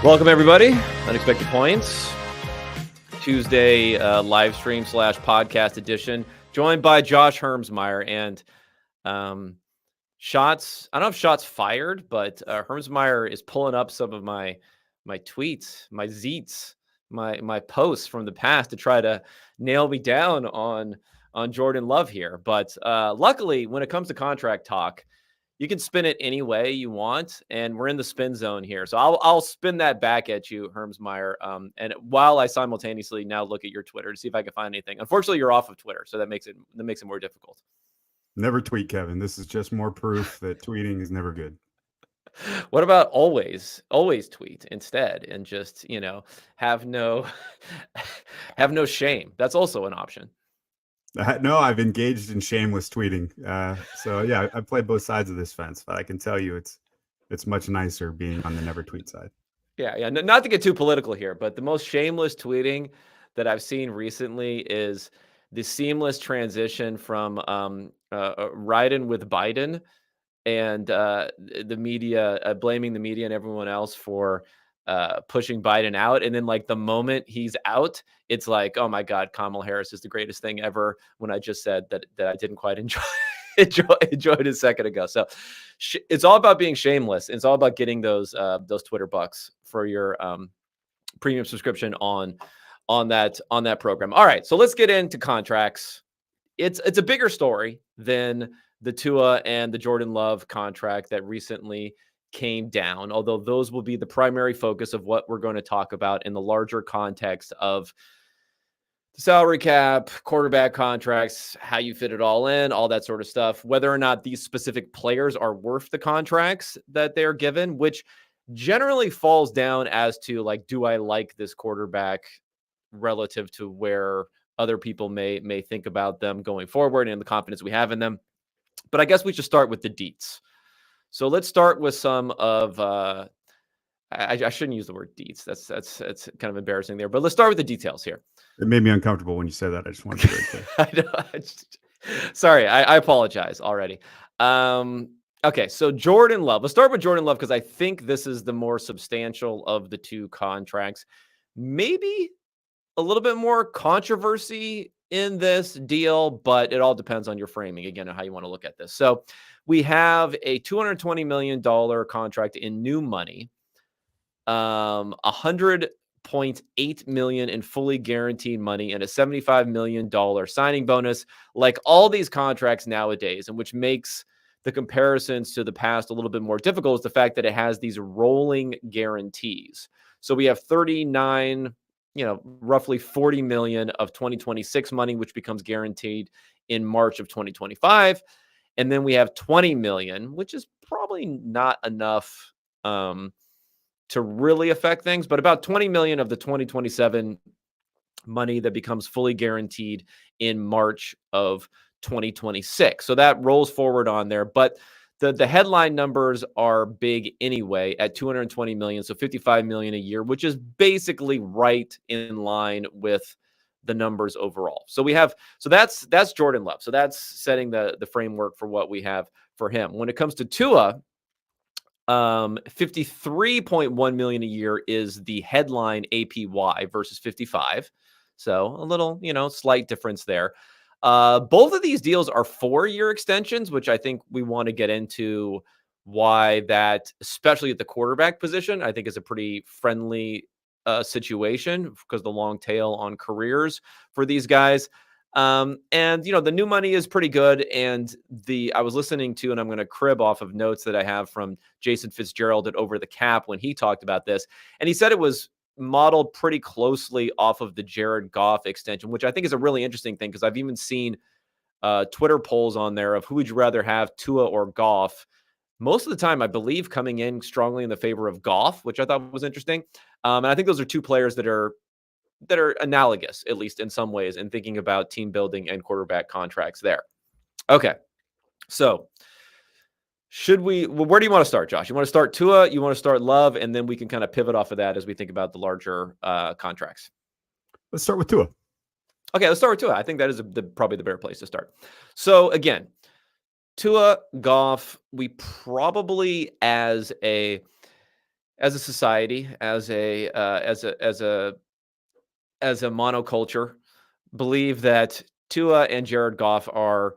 Welcome, everybody. Unexpected Points, Tuesday live stream / podcast edition, joined by Josh Hermsmeyer. And shots, I don't know if shots fired, but Hermsmeyer is pulling up some of my tweets, my zeets, my posts from the past to try to nail me down on Jordan Love here. But luckily, when it comes to contract talk, you can spin it any way you want, and we're in the spin zone here. So I'll spin that back at you, Hermsmeyer. And while I simultaneously now look at your Twitter to see if I can find anything. Unfortunately, you're off of Twitter, so that makes it more difficult. Never tweet, Kevin. This is just more proof that tweeting is never good. What about always tweet instead and just, have no shame? That's also an option. No, I've engaged in shameless tweeting. So yeah, I play both sides of this fence, but I can tell you it's much nicer being on the never tweet side. Yeah. Not to get too political here, but the most shameless tweeting that I've seen recently is the seamless transition from riding with Biden and the media blaming the media and everyone else for pushing Biden out. And then like the moment he's out, it's like, oh my God, Kamala Harris is the greatest thing ever, when I just said that I didn't quite enjoy it a second ago. So it's all about being shameless. It's all about getting those Twitter bucks for your premium subscription on that program. All right, so let's get into contracts. It's a bigger story than the Tua and the Jordan Love contract that recently came down, although those will be the primary focus of what we're going to talk about in the larger context of the salary cap, quarterback contracts, how you fit it all in, all that sort of stuff, whether or not these specific players are worth the contracts that they're given, which generally falls down as to like, do I like this quarterback relative to where other people may think about them going forward and the confidence we have in them. But I guess we should start with the deets. So let's start with some of I shouldn't use the word deets. That's kind of embarrassing there. But let's start with the details here. It made me uncomfortable when you said that. I just wanted to be very clear. I know. Sorry, I apologize already. Okay, so Jordan Love. Let's start with Jordan Love because I think this is the more substantial of the two contracts. Maybe a little bit more controversy in this deal, but it all depends on your framing, again, and how you want to look at this. So we have a $220 million contract in new money, $100.8 million in fully guaranteed money, and a $75 million signing bonus, like all these contracts nowadays, and which makes the comparisons to the past a little bit more difficult, is the fact that it has these rolling guarantees. So we have 39, roughly 40 million of 2026 money, which becomes guaranteed in March of 2025. And then we have 20 million, which is probably not enough to really affect things, but about 20 million of the 2027 money that becomes fully guaranteed in March of 2026. So that rolls forward on there, but the headline numbers are big anyway at 220 million. So 55 million a year, which is basically right in line with the numbers overall. So that's Jordan Love. So that's setting the framework for what we have for him. When it comes to Tua, 53.1 million a year is the headline APY versus 55. So a little, slight difference there. Both of these deals are 4-year extensions, which I think we want to get into why that, especially at the quarterback position, I think is a pretty friendly situation because the long tail on careers for these guys. And, the new money is pretty good. And I was listening to, and I'm going to crib off of notes that I have from Jason Fitzgerald at Over the Cap when he talked about this. And he said it was modeled pretty closely off of the Jared Goff extension, which I think is a really interesting thing because I've even seen Twitter polls on there of who would you rather have, Tua or Goff. Most of the time, I believe, coming in strongly in the favor of Goff, which I thought was interesting. And I think those are two players that are analogous, at least in some ways, in thinking about team building and quarterback contracts there. Okay, so where do you want to start, Josh? You want to start Tua, you want to start Love, and then we can kind of pivot off of that as we think about the larger contracts. Let's start with Tua. Okay, let's start with Tua. I think that is probably the better place to start. So again, Tua, Goff, we probably as a as a society, as a monoculture, believe that Tua and Jared Goff are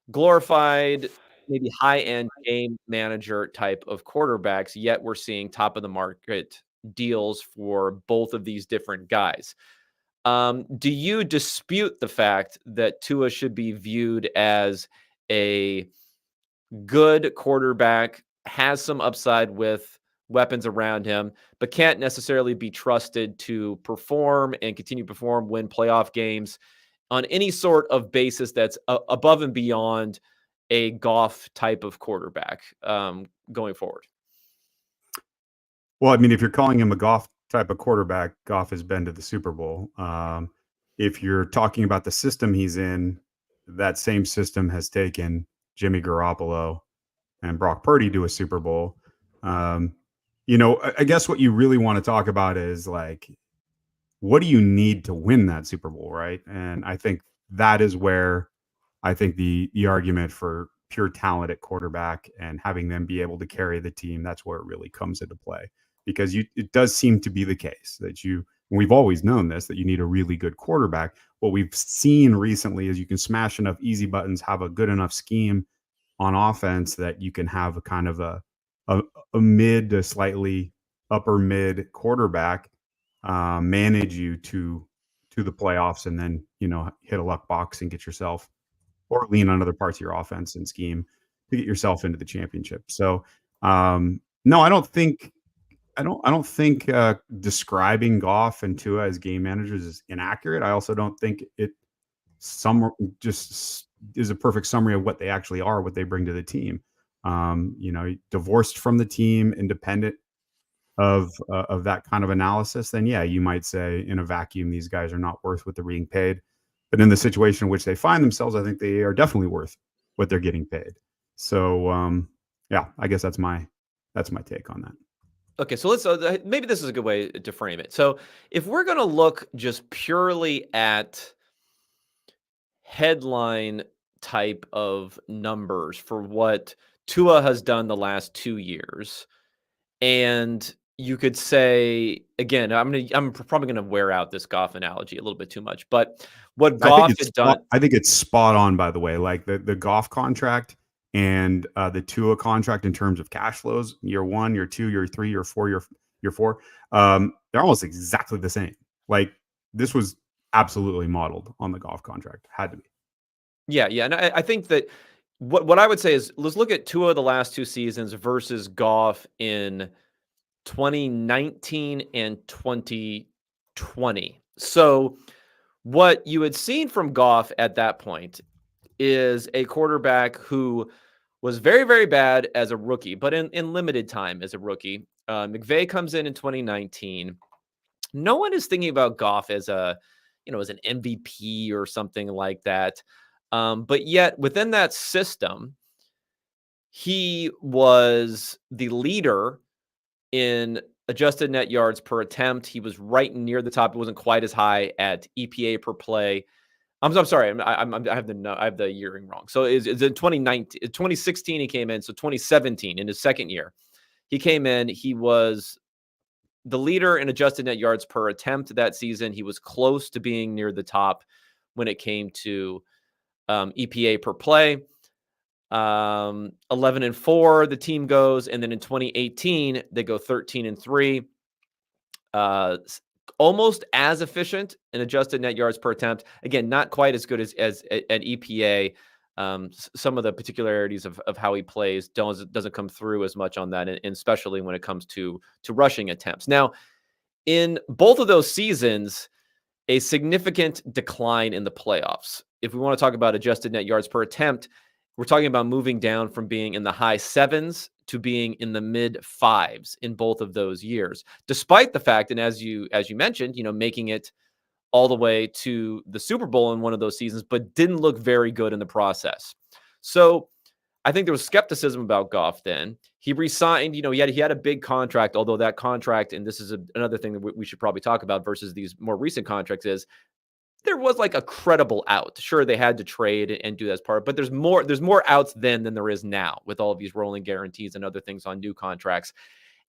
glorified, maybe high-end game manager type of quarterbacks, yet we're seeing top of the market deals for both of these different guys. Do you dispute the fact that Tua should be viewed as a good quarterback, has some upside with weapons around him, but can't necessarily be trusted to perform and continue to perform, win playoff games on any sort of basis that's above and beyond a Goff type of quarterback going forward? Well, I mean, if you're calling him a Goff type of quarterback, Goff has been to the Super Bowl. If you're talking about the system he's in, that same system has taken Jimmy Garoppolo and Brock Purdy to a Super Bowl. Um, I guess what you really want to talk about is like, what do you need to win that Super Bowl, right? And I think that is where I think the argument for pure talent at quarterback and having them be able to carry the team, that's where it really comes into play. Because it does seem to be the case that we've always known this, that you need a really good quarterback. What we've seen recently is you can smash enough easy buttons, have a good enough scheme on offense that you can have a kind of a mid to slightly upper mid quarterback manage you to the playoffs, and then hit a luck box and get yourself, or lean on other parts of your offense and scheme to get yourself into the championship. So no, I don't think describing Goff and Tua as game managers is inaccurate. I also don't think it just is a perfect summary of what they actually are, what they bring to the team. Divorced from the team, independent of that kind of analysis, then yeah, you might say in a vacuum these guys are not worth what they're being paid. But in the situation in which they find themselves, I think they are definitely worth what they're getting paid. So yeah, I guess that's my take on that. Okay, so let's maybe this is a good way to frame it. So if we're going to look just purely at headline type of numbers for what Tua has done the last 2 years, and you could say again, I'm probably going to wear out this Goff analogy a little bit too much, but what Goff had done. I think it's spot on, by the way. Like the Goff contract and the Tua contract in terms of cash flows, year 1, year 2, year 3, year 4, year 4, they're almost exactly the same. Like this was absolutely modeled on the Goff contract. Had to be. Yeah, and I think that what I would say is let's look at Tua the last 2 seasons versus Goff in 2019 and 2020. So what you had seen from Goff at that point is a quarterback who was very, very bad as a rookie, but in limited time as a rookie. McVay comes in 2019. No one is thinking about Goff as as an MVP or something like that. But yet within that system, he was the leader in adjusted net yards per attempt. He was right near the top. It wasn't quite as high at EPA per play. I'm sorry. I have the yearing wrong. So it's in 2019, 2016 he came in. So 2017 in his second year, he came in. He was the leader in adjusted net yards per attempt that season. He was close to being near the top when it came to EPA per play. 11-4 the team goes, and then in 2018 they go 13-3. Almost as efficient in adjusted net yards per attempt. Again, not quite as good as at EPA. Some of the particularities of how he plays doesn't come through as much on that, and especially when it comes to rushing attempts. Now, in both of those seasons, a significant decline in the playoffs. If we want to talk about adjusted net yards per attempt, we're talking about moving down from being in the high 7s to being in the mid 5s in both of those years, despite the fact, and as you mentioned, making it all the way to the Super Bowl in one of those seasons, but didn't look very good in the process. So I think there was skepticism about Goff then. He re-signed, he had a big contract, although that contract, and this is another thing that we should probably talk about versus these more recent contracts, is there was like a credible out. Sure, they had to trade and do that as part, but there's more outs then than there is now with all of these rolling guarantees and other things on new contracts.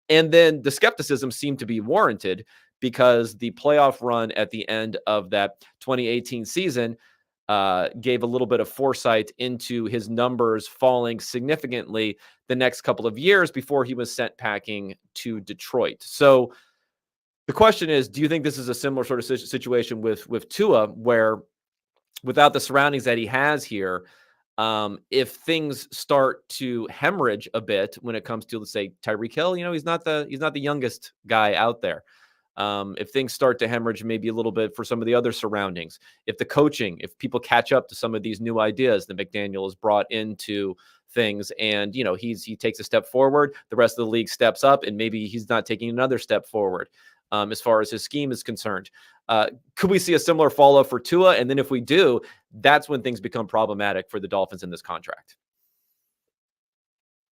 And then the skepticism seemed to be warranted because the playoff run at the end of that 2018 season gave a little bit of foresight into his numbers falling significantly the next couple of years before he was sent packing to Detroit. So the question is, do you think this is a similar sort of situation with Tua, where without the surroundings that he has here, if things start to hemorrhage a bit when it comes to, let's say, Tyreek Hill, he's not the youngest guy out there. If things start to hemorrhage maybe a little bit for some of the other surroundings, if the coaching, if people catch up to some of these new ideas that McDaniel has brought into things, and he takes a step forward, the rest of the league steps up, and maybe he's not taking another step forward as far as his scheme is concerned. Could we see a similar follow for Tua? And then if we do, that's when things become problematic for the Dolphins in this contract.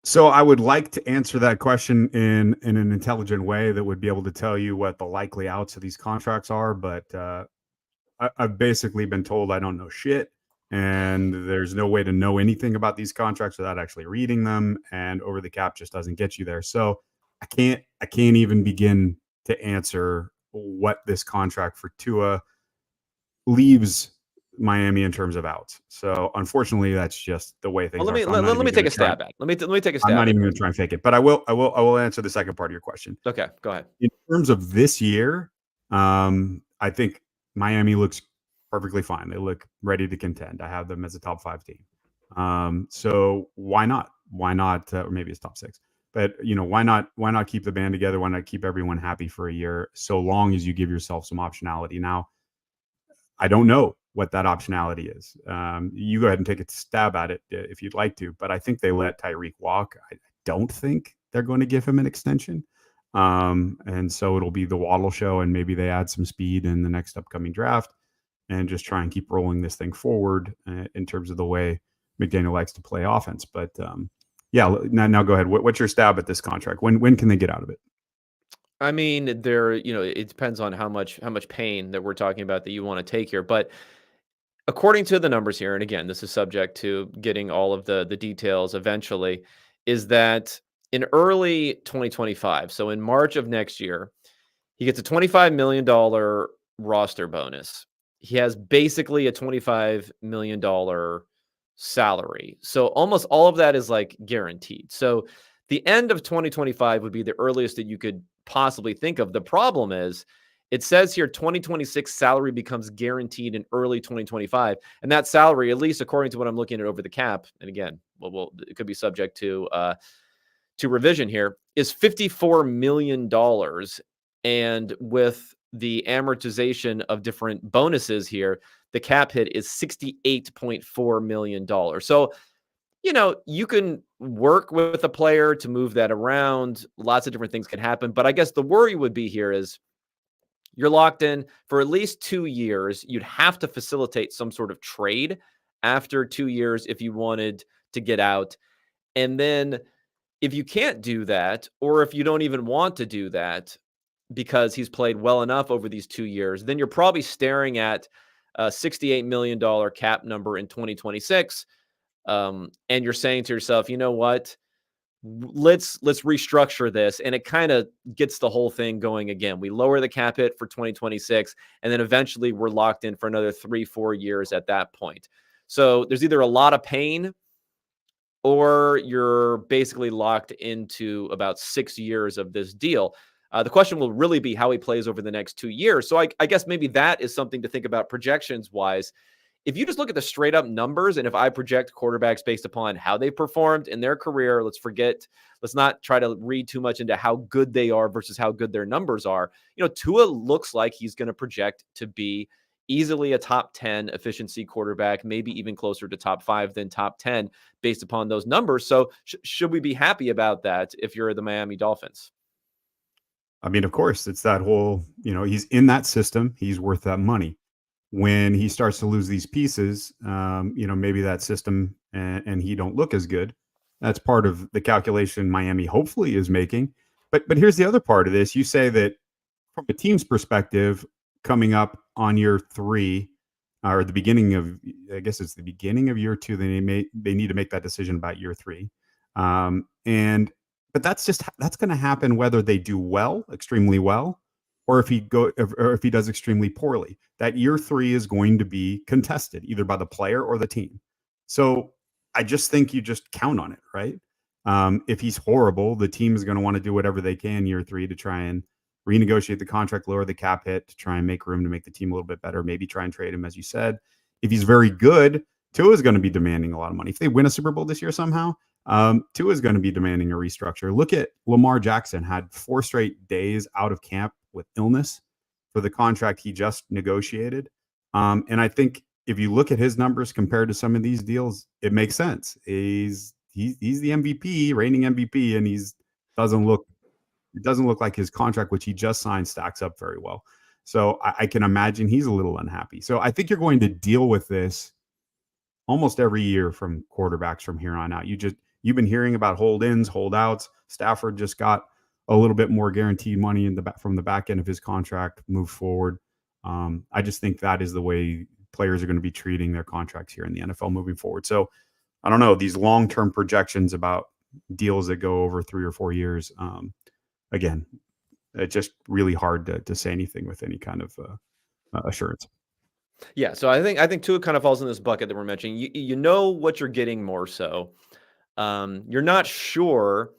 So I would like to answer that question in an intelligent way that would be able to tell you what the likely outs of these contracts are, but I've basically been told I don't know shit, and there's no way to know anything about these contracts without actually reading them, and over the cap just doesn't get you there. So I can't even begin to answer what this contract for Tua leaves Miami in terms of outs. So unfortunately, that's just the way things Well, are. So let me take a stab at it. Let me take a stab. I'm not even going to try and fake it, but I will answer the second part of your question. Okay, go ahead. In terms of this year, I think Miami looks perfectly fine. They look ready to contend. I have them as a top 5 team. So why not? Why not? Or maybe it's top 6. But why not? Why not keep the band together? Why not keep everyone happy for a year? So long as you give yourself some optionality. Now, I don't know what that optionality is. You go ahead and take a stab at it if you'd like to, but I think they let Tyreek walk. I don't think they're going to give him an extension. And so it'll be the Waddle show, and maybe they add some speed in the next upcoming draft and just try and keep rolling this thing forward in terms of the way McDaniel likes to play offense. But yeah, now go ahead. What's your stab at this contract? When can they get out of it? I mean, it depends on how much pain that we're talking about that you want to take here. But according to the numbers here, and again, this is subject to getting all of the details eventually, is that in early 2025, so in March of next year, he gets a $25 million roster bonus. He has basically a $25 million salary. So almost all of that is like guaranteed. So the end of 2025 would be the earliest that you could possibly think of. The problem is, it says here 2026 salary becomes guaranteed in early 2025. And that salary, at least according to what I'm looking at over the cap, and again, it could be subject to revision here, is $54 million. And with the amortization of different bonuses here, the cap hit is $68.4 million. So, you can work with a player to move that around. Lots of different things can happen. But I guess the worry would be here is you're locked in for at least 2 years. You'd have to facilitate some sort of trade after 2 years if you wanted to get out. And then if you can't do that, or if you don't even want to do that because he's played well enough over these 2 years, then you're probably staring at a $68 million cap number in 2026. And you're saying to yourself, you know what? Let's restructure this, and it kind of gets the whole thing going again. We lower the cap hit for 2026, and then eventually we're locked in for another 3-4 years at that point. So there's either a lot of pain, or you're basically locked into about 6 years of this deal. The question will really be how he plays over the next 2 years. So I guess maybe that is something to think about projections wise. If you just look at the straight up numbers, and if I project quarterbacks based upon how they performed in their career, let's not try to read too much into how good they are versus how good their numbers are. Tua looks like he's going to project to be easily a top 10 efficiency quarterback, maybe even closer to top 5 than top 10 based upon those numbers. So should we be happy about that if you're the Miami Dolphins? I mean, of course, it's that whole, he's in that system. He's worth that money. When he starts to lose these pieces, maybe that system and he don't look as good. That's part of the calculation Miami hopefully is making. But here's the other part of this. You say that from a team's perspective, coming up on year 3, or the beginning of, I guess it's the beginning of year 2, they need to make that decision about year 3. And but that's going to happen whether they do well, extremely well, or if he does extremely poorly. That year 3 is going to be contested either by the player or the team. So I just think you just count on it, right? If he's horrible, the team is going to want to do whatever they can year 3 to try and renegotiate the contract, lower the cap hit, to try and make room to make the team a little bit better. Maybe try and trade him, as you said. If he's very good, Tua is going to be demanding a lot of money. If they win a Super Bowl this year somehow, Tua is going to be demanding a restructure. Look at Lamar Jackson, had 4 straight days out of camp with illness for the contract he just negotiated. And I think if you look at his numbers compared to some of these deals, it makes sense. He's the MVP, reigning MVP, and it doesn't look like his contract, which he just signed, stacks up very well. So I can imagine he's a little unhappy. So I think you're going to deal with this almost every year from quarterbacks from here on out. You've been hearing about hold-ins, holdouts. Stafford just got a little bit more guaranteed money from the back end of his contract, move forward. I just think that is the way players are going to be treating their contracts here in the NFL moving forward. So I don't know, these long-term projections about deals that go over 3 or 4 years. Again, it's just really hard to say anything with any kind of assurance. Yeah, so I think Tua kind of falls in this bucket that we're mentioning. You know what you're getting more so. You're not sure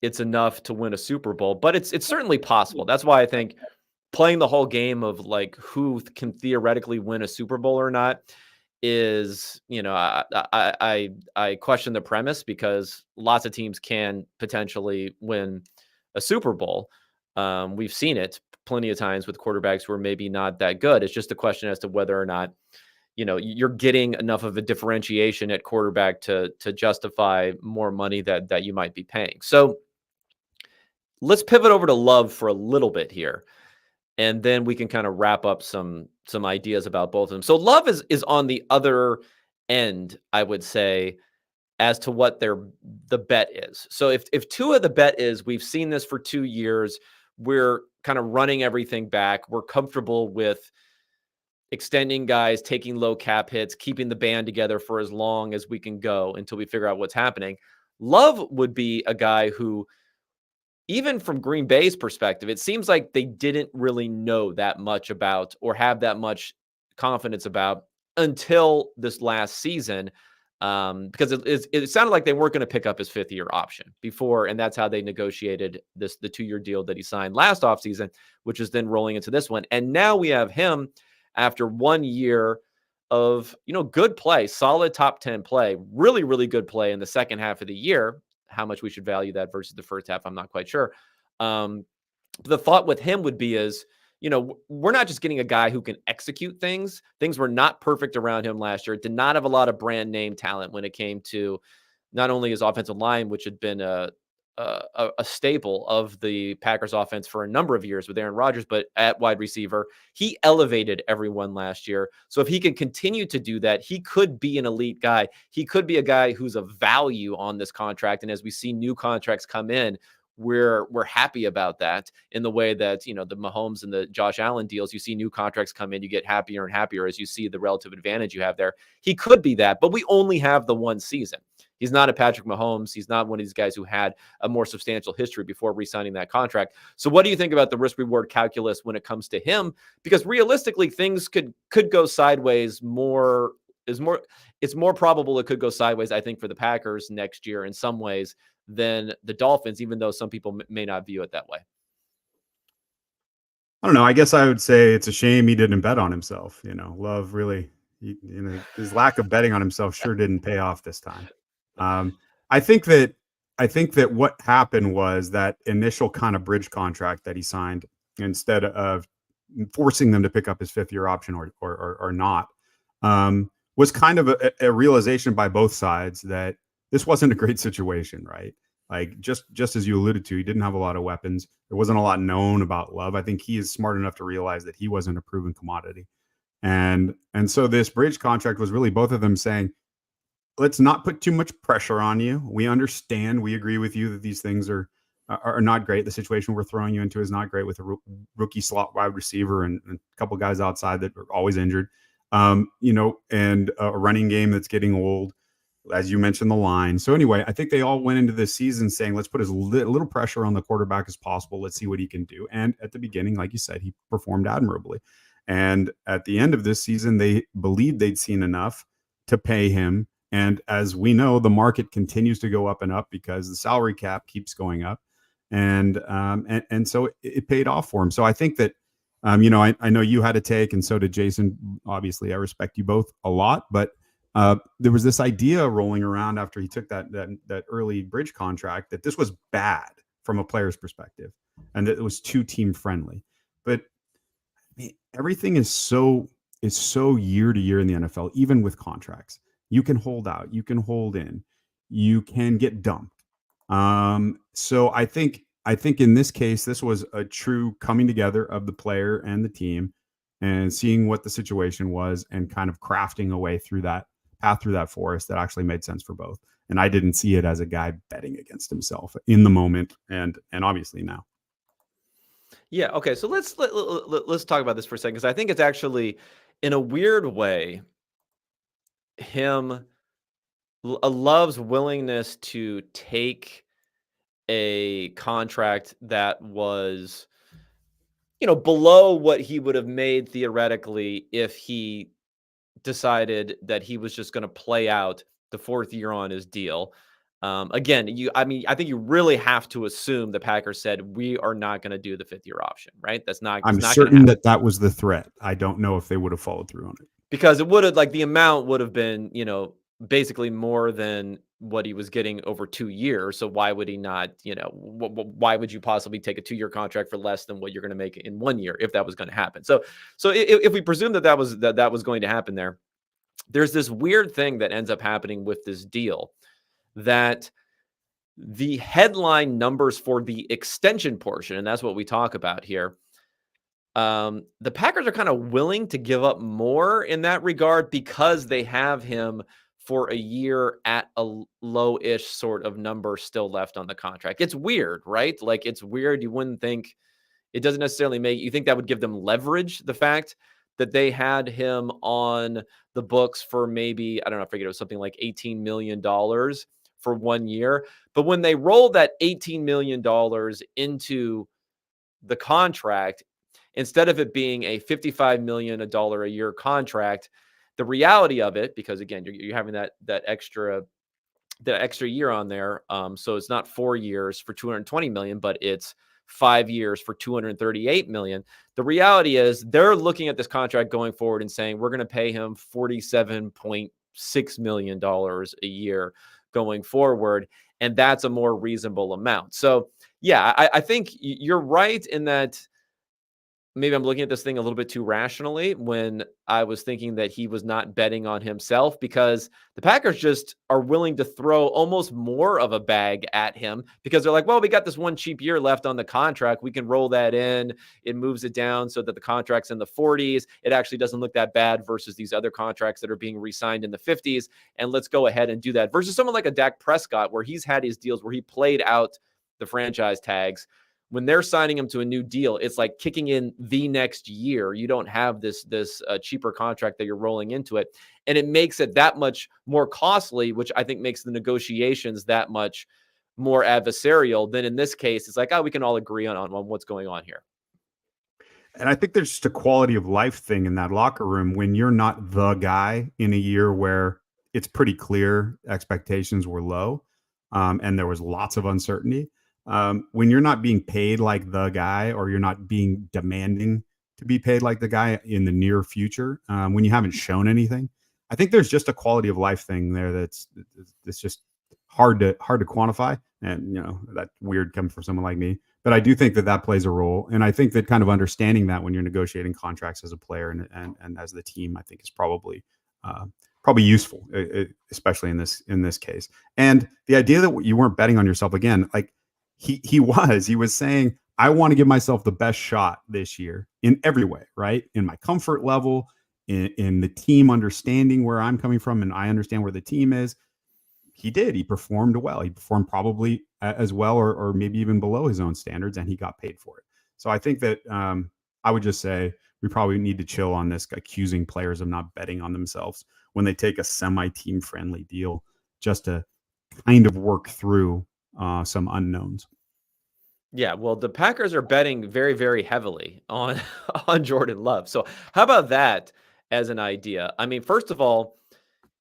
it's enough to win a Super Bowl, but it's certainly possible. That's why I think playing the whole game of like who can theoretically win a Super Bowl or not is, I question the premise, because lots of teams can potentially win a Super Bowl. We've seen it plenty of times with quarterbacks who are maybe not that good. It's just a question as to whether or not, you're getting enough of a differentiation at quarterback to justify more money that you might be paying. So let's pivot over to Love for a little bit here, and then we can kind of wrap up some ideas about both of them. So Love is on the other end, I would say, as to what the bet is. So if Tua, the bet is, we've seen this for 2 years, we're kind of running everything back, we're comfortable with extending guys, taking low cap hits, keeping the band together for as long as we can go until we figure out what's happening. Love would be a guy who, even from Green Bay's perspective, it seems like they didn't really know that much about or have that much confidence about until this last season, because it sounded like they weren't going to pick up his 5th-year option before, and that's how they negotiated the 2-year deal that he signed last offseason, which is then rolling into this one. And now we have him after 1 year of good play, solid top 10 play, really, really good play in the second half of the year. How much we should value that versus the first half, I'm not quite sure. The thought with him would be is, we're not just getting a guy who can execute things. Things were not perfect around him last year. Did not have a lot of brand name talent when it came to not only his offensive line, which had been a staple of the Packers offense for a number of years with Aaron Rodgers, but at wide receiver, he elevated everyone last year. So if he can continue to do that, he could be an elite guy. He could be a guy who's a value on this contract. And as we see new contracts come in, we're happy about that, in the way that, the Mahomes and the Josh Allen deals, you see new contracts come in, you get happier and happier as you see the relative advantage you have there. He could be that, but we only have the one season. He's not a Patrick Mahomes. He's not one of these guys who had a more substantial history before re-signing that contract. So what do you think about the risk-reward calculus when it comes to him? Because realistically, things could go sideways it's more probable it could go sideways, I think, for the Packers next year in some ways than the Dolphins, even though some people may not view it that way. I don't know. I guess I would say it's a shame he didn't bet on himself. Love really, his lack of betting on himself sure didn't pay off this time. I think that what happened was that initial kind of bridge contract that he signed, instead of forcing them to pick up his 5th-year option or not, was kind of a realization by both sides that this wasn't a great situation, right? Like just as you alluded to, he didn't have a lot of weapons. There wasn't a lot known about Love. I think he is smart enough to realize that he wasn't a proven commodity. And so this bridge contract was really both of them saying, let's not put too much pressure on you. We understand. We agree with you that these things are not great. The situation we're throwing you into is not great, with a rookie slot wide receiver and a couple guys outside that are always injured, and a running game that's getting old. as you mentioned, the line. So anyway, I think they all went into this season saying, let's put as little pressure on the quarterback as possible. Let's see what he can do. And at the beginning, like you said, he performed admirably. And at the end of this season, they believed they'd seen enough to pay him. And as we know, the market continues to go up and up because the salary cap keeps going up. And so it paid off for him. So I think that, I know you had a take, and so did Jason. Obviously, I respect you both a lot, but there was this idea rolling around after he took that early bridge contract that this was bad from a player's perspective, and that it was too team friendly. But everything is so year to year in the NFL, even with contracts. You can hold out, you can hold in, you can get dumped. So I think in this case, this was a true coming together of the player and the team, and seeing what the situation was and kind of crafting a way through that path through that forest that actually made sense for both. And I didn't see it as a guy betting against himself in the moment, and obviously now. Yeah. Okay. So let's talk about this for a second, because I think it's actually, in a weird way, Love's willingness to take a contract that was, below what he would have made theoretically if he decided that he was just going to play out the fourth year on his deal. Again, I think you really have to assume the Packers said, we are not going to do the fifth-year option, right? I'm not certain that was the threat. I don't know if they would have followed through on it, because it would have, the amount would have been, basically more than what he was getting over 2 years. So why would he not, why would you possibly take a 2-year contract for less than what you're going to make in 1 year if that was going to happen? So if we presume that was going to happen there's this weird thing that ends up happening with this deal, that the headline numbers for the extension portion, and that's what we talk about here, the Packers are kind of willing to give up more in that regard because they have him for a year at a low-ish sort of number still left on the contract. It's weird, right? It's weird. You wouldn't think, it doesn't necessarily make you think that would give them leverage, the fact that they had him on the books for maybe, I don't know, I forget, it was something like $18 million for 1 year. But when they roll that $18 million into the contract, instead of it being a $55 million a year contract, the reality of it, because again, you're having that extra year on there. So it's not 4 years for $220 million, but it's 5 years for $238 million. The reality is they're looking at this contract going forward and saying, we're going to pay him $47.6 million a year going forward. And that's a more reasonable amount. So yeah, I think you're right in that maybe I'm looking at this thing a little bit too rationally when I was thinking that he was not betting on himself, because the Packers just are willing to throw almost more of a bag at him because they're like, well, we got this 1 cheap year left on the contract. We can roll that in. It moves it down so that the contract's in the 40s. It actually doesn't look that bad versus these other contracts that are being re-signed in the 50s. And let's go ahead and do that versus someone like a Dak Prescott, where he's had his deals where he played out the franchise tags. When they're signing him to a new deal, it's like kicking in the next year. You don't have this cheaper contract that you're rolling into it. And it makes it that much more costly, which I think makes the negotiations that much more adversarial than in this case. It's like, oh, we can all agree on what's going on here. And I think there's just a quality of life thing in that locker room when you're not the guy in a year where it's pretty clear expectations were low, and there was lots of uncertainty. When you're not being paid like the guy, or you're not being demanding to be paid like the guy in the near future, when you haven't shown anything, I think there's just a quality of life thing there that's just hard to quantify. And that weird coming from someone like me, but I do think that plays a role. And I think that kind of understanding that when you're negotiating contracts as a player and as the team, I think is probably useful, especially in this case. And the idea that you weren't betting on yourself, again, like he was saying, I want to give myself the best shot this year in every way, right? In my comfort level, in the team understanding where I'm coming from, and I understand where the team is. He did. He performed well. He performed probably as well, or maybe even below his own standards, and he got paid for it. So I think that I would just say we probably need to chill on this accusing players of not betting on themselves when they take a semi-team friendly deal. just to kind of work through some unknowns. Yeah, well, the Packers are betting very, very heavily on on Jordan Love. So how about that as an idea? I mean, first of all,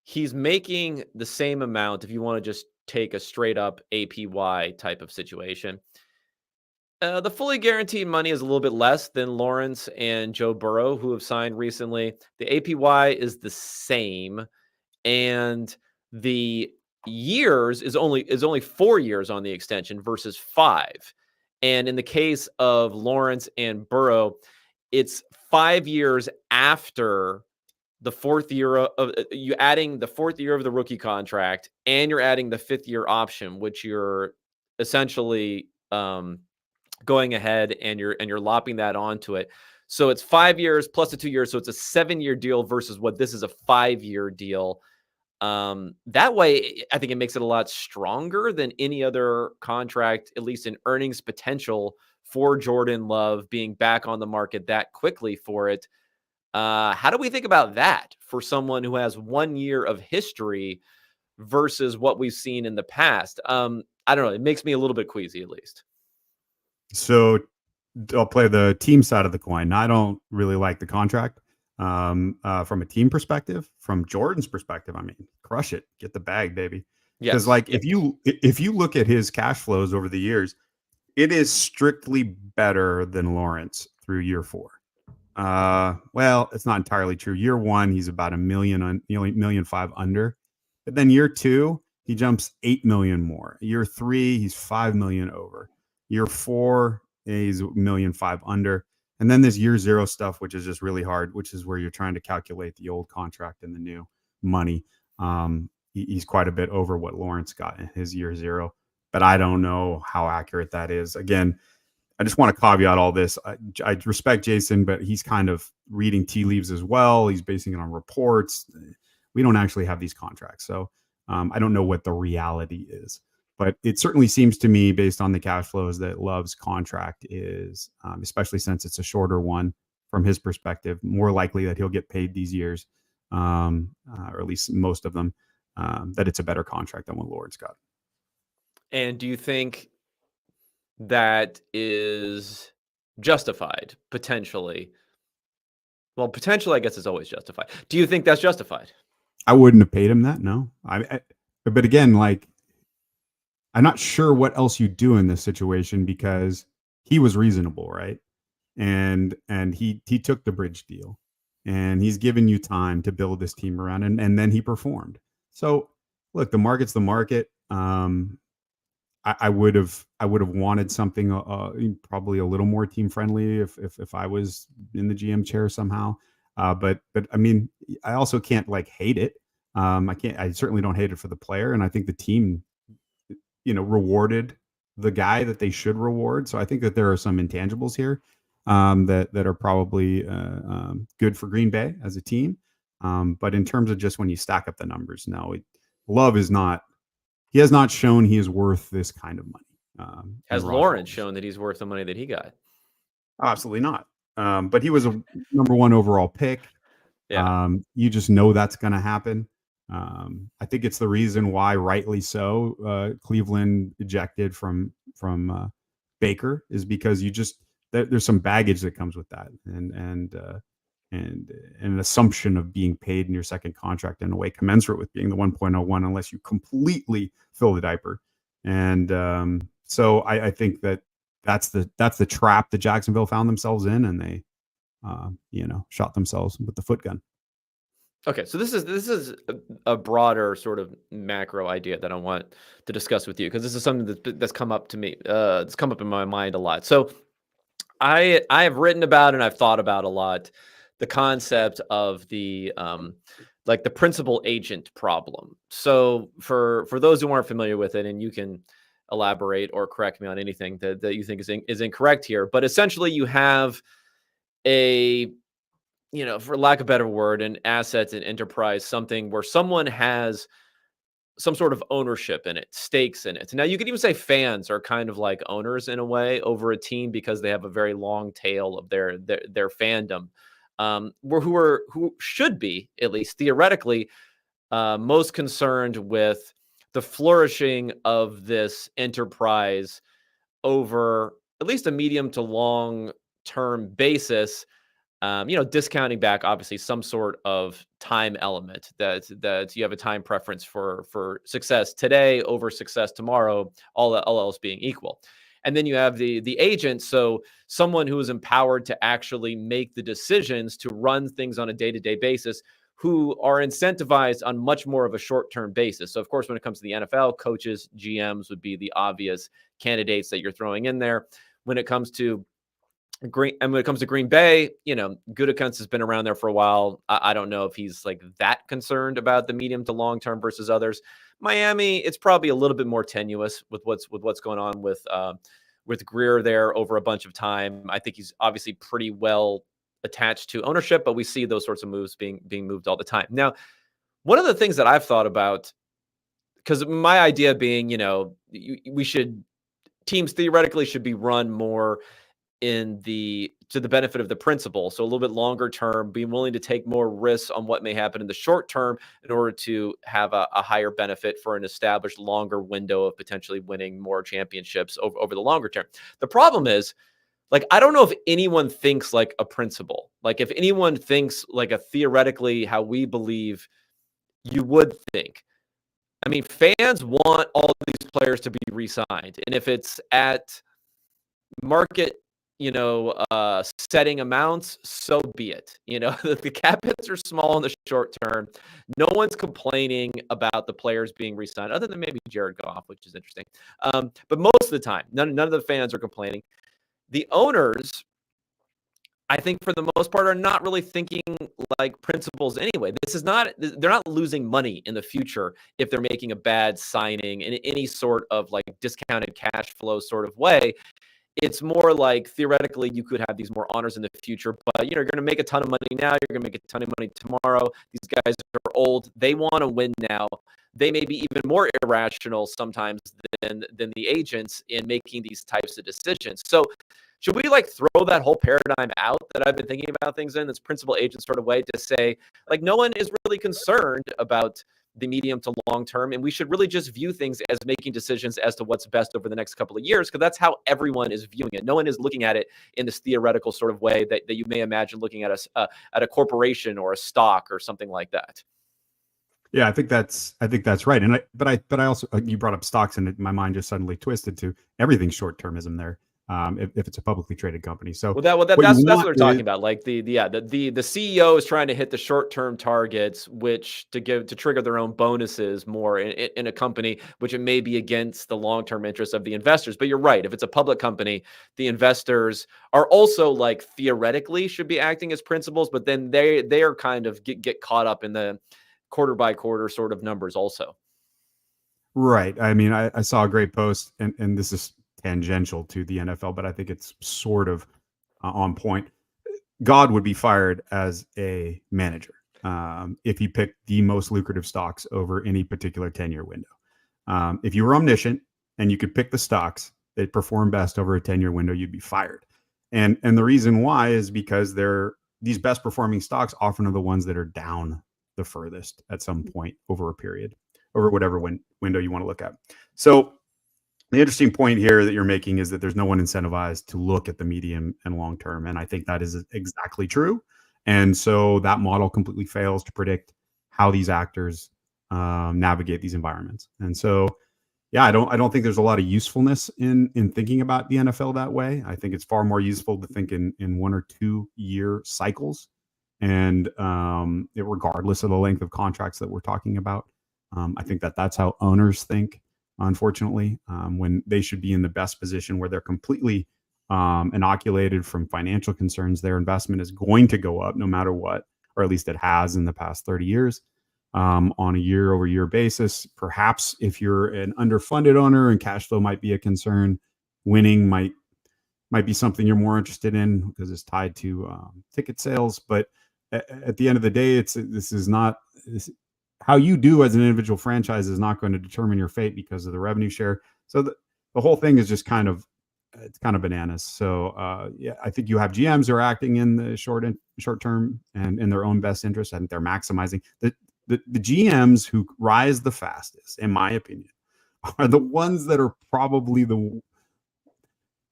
he's making the same amount if you want to just take a straight up APY type of situation. The fully guaranteed money is a little bit less than Lawrence and Joe Burrow, who have signed recently. The APY is the same, and the years is only 4 years on the extension versus 5. And in the case of Lawrence and Burrow, it's 5 years after the fourth year of you adding the fourth year of the rookie contract, and you're adding the fifth year option, which you're essentially going ahead and you're lopping that onto it. So it's 5 years plus the 2 years. So it's a 7-year deal versus what this is a 5-year deal. That way, I think it makes it a lot stronger than any other contract, at least in earnings potential for Jordan Love being back on the market that quickly for it. How do we think about that for someone who has 1 year of history versus what we've seen in the past? I don't know. It makes me a little bit queasy, at least. So I'll play the team side of the coin. I don't really like the contract from a team perspective. From Jordan's perspective, I mean, crush it, get the bag, baby. Because Yes. if you look at his cash flows over the years, it is strictly better than Lawrence through year 4. Well, it's not entirely true. Year 1, he's about $1 million, $1.5 million under. But then year 2, he jumps $8 million more. Year 3, he's $5 million over. Year 4, he's $1.5 million under. And then there's year 0 stuff, which is just really hard, which is where you're trying to calculate the old contract and the new money. He's quite a bit over what Lawrence got in his year 0, but I don't know how accurate that is. Again, I just want to caveat all this. I respect Jason, but he's kind of reading tea leaves as well. He's basing it on reports. We don't actually have these contracts. So I don't know what the reality is. But it certainly seems to me, based on the cash flows, that Love's contract is, especially since it's a shorter one from his perspective, more likely that he'll get paid these years, or at least most of them, that it's a better contract than what Lawrence got. And do you think that is justified potentially? Well, potentially, I guess, is always justified. Do you think that's justified? I wouldn't have paid him that. No, but again, like, I'm not sure what else you do in this situation because he was reasonable, right? And he took the bridge deal, and he's given you time to build this team around, and then he performed. So look, the market's the market. I would have wanted something probably a little more team friendly if I was in the GM chair somehow. But I mean, I also can't like hate it. I certainly don't hate it for the player, and I think the team, rewarded the guy that they should reward. So I think that there are some intangibles here that are probably good for Green Bay as a team. But in terms of just when you stack up the numbers, no, Love is not. He has not shown he is worth this kind of money. Has Lawrence shown that he's worth the money that he got? Absolutely not. But he was a number 1 overall pick. Yeah. You just know that's going to happen. I think it's the reason why, rightly so, Cleveland ejected from Baker, is because there's some baggage that comes with that, and an assumption of being paid in your second contract in a way commensurate with being the 1.01 unless you completely fill the diaper. And so I think that's the trap that Jacksonville found themselves in, and they shot themselves with the foot gun. Okay, so this is a broader sort of macro idea that I want to discuss with you, because this is something that's come up to me. It's come up in my mind a lot. So I have written about and I've thought about a lot the concept of the like the principal agent problem. So for those who aren't familiar with it, and you can elaborate or correct me on anything that you think is incorrect here, but essentially you have a, for lack of a better word, an asset, an enterprise, something where someone has some sort of ownership in it, stakes in it. Now, you could even say fans are kind of like owners in a way over a team because they have a very long tail of their fandom, who should be, at least theoretically, most concerned with the flourishing of this enterprise over at least a medium to long term basis, discounting back obviously some sort of time element that you have a time preference for success today over success tomorrow, all else being equal. And then you have the agent, so someone who is empowered to actually make the decisions to run things on a day-to-day basis, who are incentivized on much more of a short-term basis. So of course, when it comes to the NFL, coaches, GMs would be the obvious candidates that you're throwing in there. When it comes to Green Bay, Gutekunst has been around there for a while. I don't know if he's like that concerned about the medium to long term versus others. Miami, it's probably a little bit more tenuous with what's going on with Greer there over a bunch of time. I think he's obviously pretty well attached to ownership, but we see those sorts of moves being moved all the time. Now, one of the things that I've thought about, because my idea being, teams theoretically should be run more to the benefit of the principal. So a little bit longer term, being willing to take more risks on what may happen in the short term in order to have a higher benefit for an established longer window of potentially winning more championships over the longer term. The problem is, like, I don't know if anyone thinks like a principal, like if anyone thinks like a theoretically how we believe you would think. I mean, fans want all of these players to be re-signed. And if it's at market setting amounts, so be it. The cap hits are small in the short term. No one's complaining about the players being re-signed, other than maybe Jared Goff, which is interesting. But most of the time, none of the fans are complaining. The owners, I think for the most part, are not really thinking like principals anyway. They're not losing money in the future if they're making a bad signing in any sort of like discounted cash flow sort of way. It's more like theoretically you could have these more honors in the future, but you're going to make a ton of money now. You're going to make a ton of money tomorrow. These guys are old. They want to win now. They may be even more irrational sometimes than the agents in making these types of decisions. So should we like throw that whole paradigm out that I've been thinking about things in this principal agent sort of way to say, like, no one is really concerned about the medium to long term, and we should really just view things as making decisions as to what's best over the next couple of years, because that's how everyone is viewing it. No one is looking at it in this theoretical sort of way that you may imagine looking at a corporation or a stock or something like that. Yeah, I think that's right. And I also, you brought up stocks, and my mind just suddenly twisted to everything short termism there. If it's a publicly traded company. So that's what they're talking about. Like the CEO is trying to hit the short-term targets, which to trigger their own bonuses more in a company, which it may be against the long-term interests of the investors. But you're right. If it's a public company, the investors are also like theoretically should be acting as principals, but then they are kind of get caught up in the quarter by quarter sort of numbers also. Right. I mean, I saw a great post, and this is tangential to the NFL, but I think it's sort of on point. God would be fired as a manager if he picked the most lucrative stocks over any particular 10-year window. If you were omniscient and you could pick the stocks that perform best over a 10-year window, you'd be fired. And the reason why is because these best performing stocks often are the ones that are down the furthest at some point over a period, over whatever window you want to look at. So the interesting point here that you're making is that there's no one incentivized to look at the medium and long term. And I think that is exactly true. And so that model completely fails to predict how these actors navigate these environments. And so, yeah, I don't think there's a lot of usefulness in thinking about the NFL that way. I think it's far more useful to think in 1 or 2 year cycles. And regardless of the length of contracts that we're talking about, I think that's how owners think. Unfortunately, when they should be in the best position where they're completely inoculated from financial concerns, their investment is going to go up no matter what, or at least it has in the past 30 years on a year-over-year basis. Perhaps if you're an underfunded owner and cash flow might be a concern, winning might be something you're more interested in because it's tied to ticket sales. But at the end of the day, how you do as an individual franchise is not going to determine your fate because of the revenue share. So the whole thing is just kind of bananas. So yeah, I think you have GMs who are acting in the short term and in their own best interest. I think they're maximizing the GMs who rise the fastest, in my opinion, are the ones that are probably the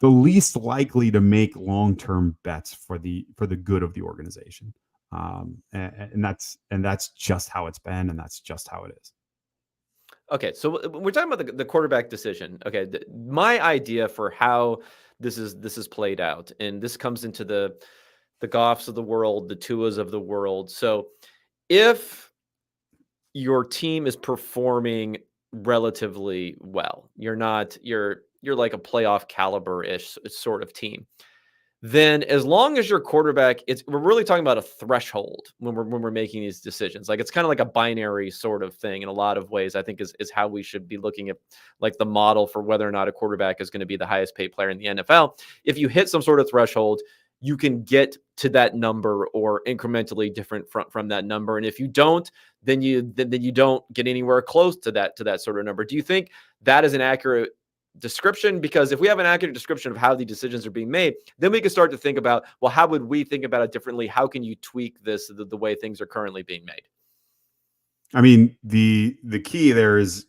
least likely to make long-term bets for the good of the organization. And that's just how it's been, and that's just how it is. Okay, so we're talking about the quarterback decision. Okay, my idea for how this is played out, and this comes into the Goffs of the world, the Tuas of the world. So if your team is performing relatively well, you're like a playoff caliber-ish sort of team, then as long as your quarterback, we're really talking about a threshold when we're making these decisions. Like, it's kind of like a binary sort of thing in a lot of ways. I think is how we should be looking at, like, the model for whether or not a quarterback is going to be the highest paid player in the NFL. If you hit some sort of threshold, you can get to that number or incrementally different from that number. And if you don't, then you don't get anywhere close to that sort of number. Do you think that is an accurate description? Because if we have an accurate description of how the decisions are being made, then we can start to think about, well, how would we think about it differently? How can you tweak this the way things are currently being made? I mean, the key there is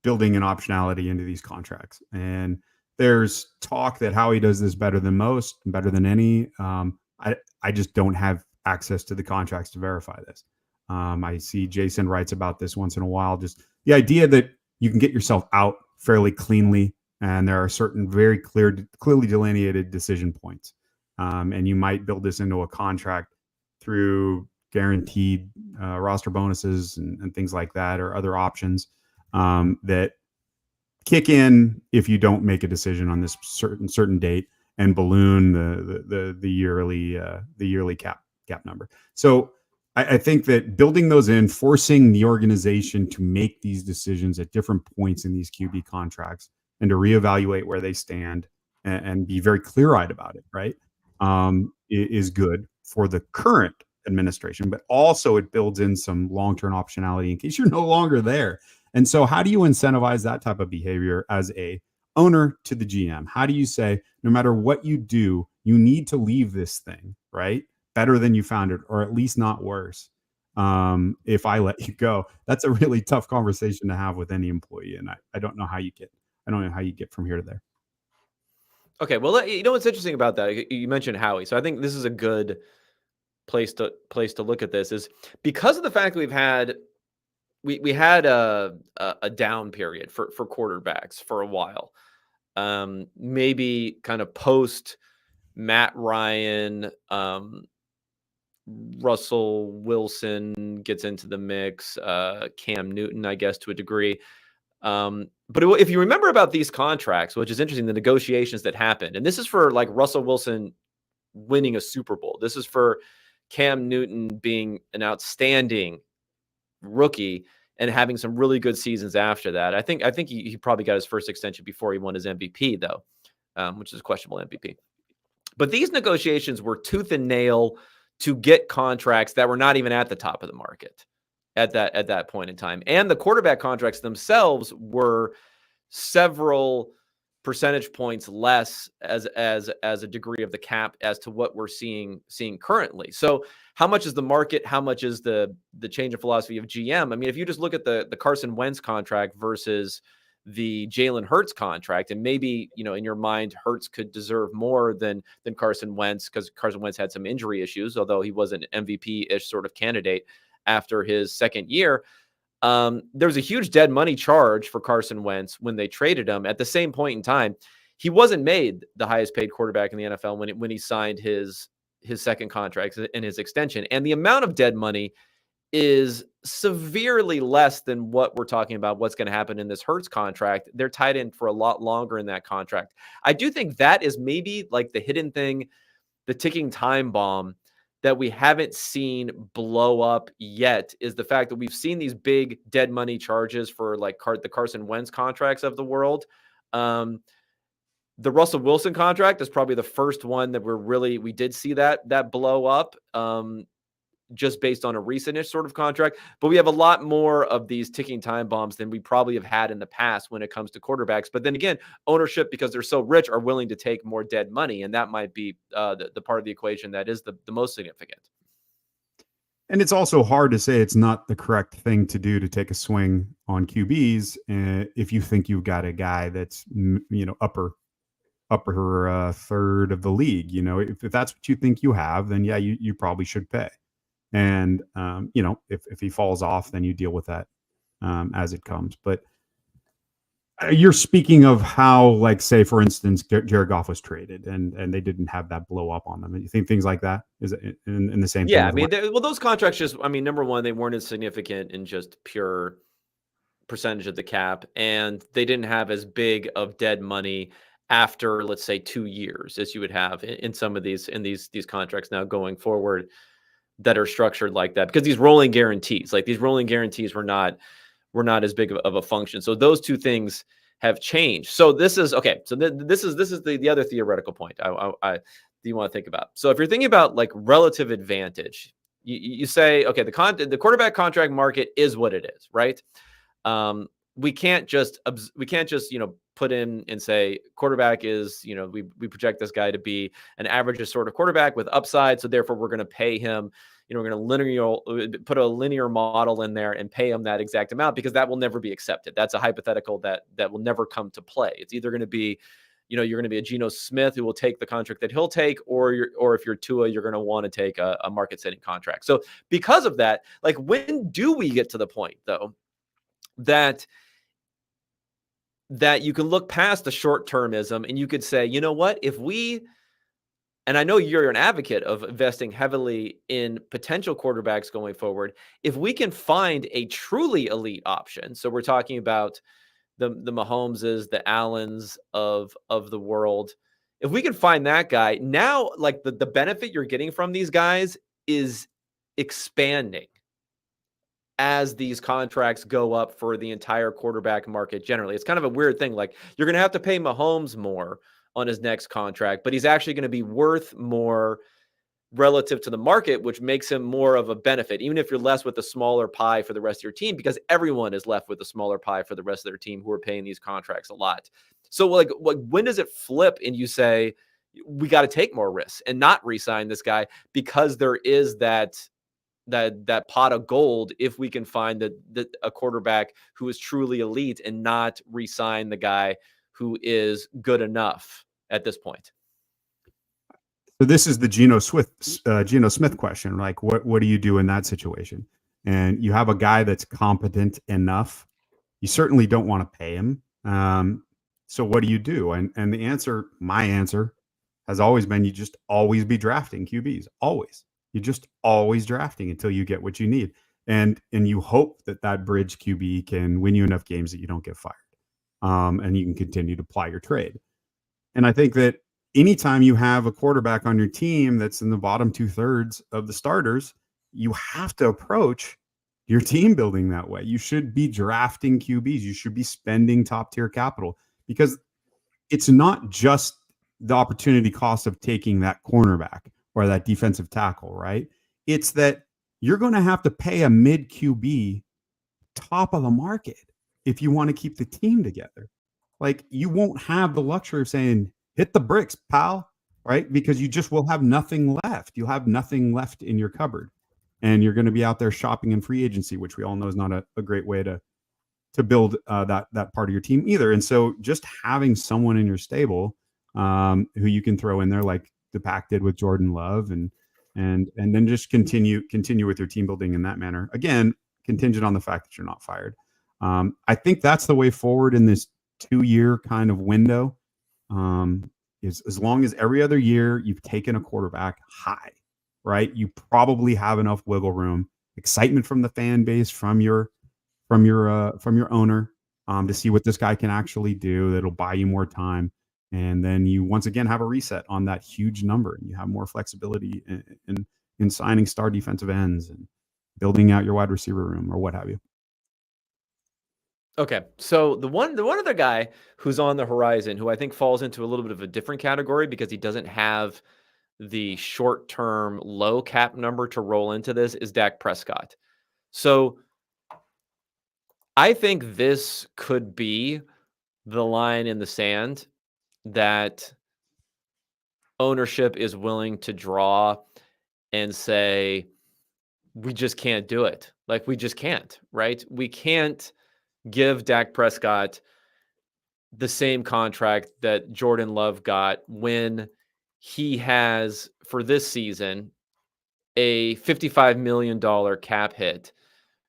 building an optionality into these contracts. And there's talk that Howie does this better than most, better than any. I just don't have access to the contracts to verify this. I see Jason writes about this once in a while. Just the idea that you can get yourself out fairly cleanly, and there are certain very clearly delineated decision points, and you might build this into a contract through guaranteed roster bonuses and things like that, or other options that kick in if you don't make a decision on this certain date, and balloon the yearly cap number. So I think that building those in, forcing the organization to make these decisions at different points in these QB contracts and to reevaluate where they stand and be very clear-eyed about it, right, is good for the current administration, but also it builds in some long-term optionality in case you're no longer there. And so how do you incentivize that type of behavior as a owner to the GM? How do you say, no matter what you do, you need to leave this thing, right, better than you found it, or at least not worse, if I let you go? That's a really tough conversation to have with any employee. And I don't know how you get from here to there. Okay, well, you know what's interesting about that? You mentioned Howie, so I think this is a good place to look at this, is because of the fact that we had a down period for quarterbacks for a while. Maybe kind of post Matt Ryan, Russell Wilson gets into the mix, Cam Newton, I guess, to a degree. But if you remember about these contracts, which is interesting, the negotiations that happened, and this is for like Russell Wilson winning a Super Bowl. This is for Cam Newton being an outstanding rookie and having some really good seasons after that. I think he probably got his first extension before he won his MVP, though, which is a questionable MVP. But these negotiations were tooth and nail to get contracts that were not even at the top of the market at that point in time. And the quarterback contracts themselves were several percentage points less as a degree of the cap as to what we're seeing currently. So how much is the market? How much is the change in philosophy of GM? I mean, if you just look at the Carson Wentz contract versus the Jalen Hurts contract, and maybe, in your mind, Hurts could deserve more than Carson Wentz because Carson Wentz had some injury issues, although he was an MVP-ish sort of candidate after his second year. There was a huge dead money charge for Carson Wentz when they traded him. At the same point in time, he wasn't made the highest paid quarterback in the NFL when he signed his second contract and his extension. And the amount of dead money is severely less than what we're talking about, what's going to happen in this Hurts contract. They're tied in for a lot longer in that contract. I do think that is maybe like the hidden thing, the ticking time bomb that we haven't seen blow up yet, is the fact that we've seen these big dead money charges for like the Carson Wentz contracts of the world. The Russell Wilson contract is probably the first one that we did see that blow up, just based on a recent-ish sort of contract. But we have a lot more of these ticking time bombs than we probably have had in the past when it comes to quarterbacks. But then again, ownership, because they're so rich, are willing to take more dead money. And that might be the part of the equation that is the most significant. And it's also hard to say it's not the correct thing to do to take a swing on QBs if you think you've got a guy that's upper third of the league. If that's what you think you have, then yeah, you probably should pay. And if he falls off, then you deal with that as it comes. But you're speaking of how, like, say, for instance, Jared Goff was traded and they didn't have that blow up on them. And you think things like that is in the same thing? Yeah, I with mean, well, those contracts just, I mean, number one, they weren't as significant in just pure percentage of the cap, and they didn't have as big of dead money after, let's say, 2 years as you would have in some of these contracts now going forward that are structured like that, because these rolling guarantees, like these rolling guarantees were not as big of a function. So those two things have changed. So this is okay. So this is the other theoretical point you want to think about. So if you're thinking about like relative advantage, you say, okay, the quarterback contract market is what it is, right? We can't just put in and say quarterback is, we project this guy to be an average sort of quarterback with upside, so therefore we're going to pay him, we're going to put a linear model in there and pay him that exact amount, because that will never be accepted. That's a hypothetical that will never come to play. It's either going to be, you're going to be a Geno Smith who will take the contract that he'll take, or if you're Tua, you're going to want to take a market setting contract. So because of that, like, when do we get to the point though that you can look past the short-termism and you could say, you know what, and I know you're an advocate of investing heavily in potential quarterbacks going forward, if we can find a truly elite option, so we're talking about the Mahomeses, the Allens of the world, if we can find that guy, now, like, the benefit you're getting from these guys is expanding as these contracts go up for the entire quarterback market generally. It's kind of a weird thing. Like, you're going to have to pay Mahomes more on his next contract, but he's actually going to be worth more relative to the market, which makes him more of a benefit, even if you're less with a smaller pie for the rest of your team, because everyone is left with a smaller pie for the rest of their team who are paying these contracts a lot. So like when does it flip and you say, we got to take more risks and not re-sign this guy, because there is that pot of gold if we can find a quarterback who is truly elite and not re-sign the guy who is good enough at this point? So this is the Geno Smith question. Like, what do you do in that situation? And you have a guy that's competent enough. You certainly don't want to pay him. So what do you do? And the answer, my answer, has always been, you just always be drafting QBs. Always. You're just always drafting until you get what you need. And you hope that bridge QB can win you enough games that you don't get fired. And you can continue to ply your trade. And I think that anytime you have a quarterback on your team that's in the bottom 2/3 of the starters, you have to approach your team building that way. You should be drafting QBs. You should be spending top tier capital, because it's not just the opportunity cost of taking that cornerback or that defensive tackle, right? It's that you're going to have to pay a mid QB top of the market if you want to keep the team together. Like, you won't have the luxury of saying, hit the bricks, pal, right? Because you just will have nothing left. You'll have nothing left in your cupboard. And you're going to be out there shopping in free agency, which we all know is not a great way to build that part of your team either. And so just having someone in your stable who you can throw in there, like the Pack did with Jordan Love, and then just continue with your team building in that manner. Again, contingent on the fact that you're not fired. I think that's the way forward in this 2-year kind of window. Is as long as every other year you've taken a quarterback high, right? You probably have enough wiggle room, excitement from the fan base, from your owner, to see what this guy can actually do. That'll buy you more time, and then you once again have a reset on that huge number, and you have more flexibility in signing star defensive ends and building out your wide receiver room or what have you. Okay, so the one other guy who's on the horizon, who I think falls into a little bit of a different category because he doesn't have the short-term low cap number to roll into this, is Dak Prescott. So I think this could be the line in the sand that ownership is willing to draw and say, we just can't do it. Like, we just can't, right? We can't give Dak Prescott the same contract that Jordan Love got when he has, for this season, a $55 million cap hit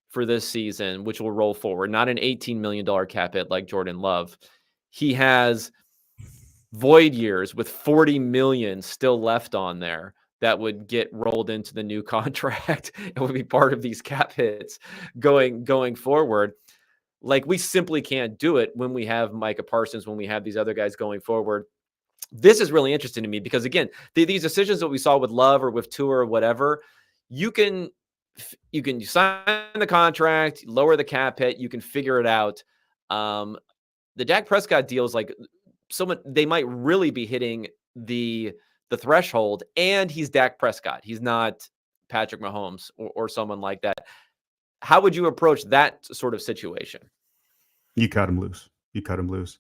for this season, which will roll forward, not an $18 million cap hit like Jordan Love. He has void years with 40 million still left on there that would get rolled into the new contract and would be part of these cap hits going forward. Like, we simply can't do it when we have Micah Parsons, when we have these other guys going forward. This is really interesting to me because, again, these decisions that we saw with Love or with Tua or whatever, you can sign the contract, lower the cap hit, you can figure it out. The Dak Prescott deal is like someone, they might really be hitting the threshold, and he's Dak Prescott. He's not Patrick Mahomes or someone like that. How would you approach that sort of situation? You cut him loose. You cut him loose.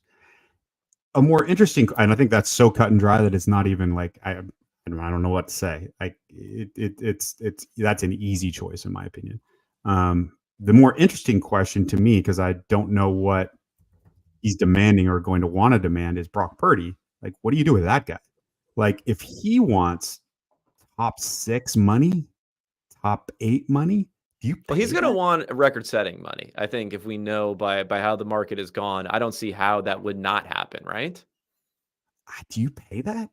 A more interesting, and I think that's so cut and dry that it's not even like I don't know what to say. Like it's that's an easy choice in my opinion. The more interesting question to me, because I don't know what he's demanding or going to want to demand, is Brock Purdy. Like, what do you do with that guy? Like, if he wants top 6 money, top 8 money, do you? Well, he's going to want record-setting money. I think if we know by how the market is gone, I don't see how that would not happen, right? Do you pay that?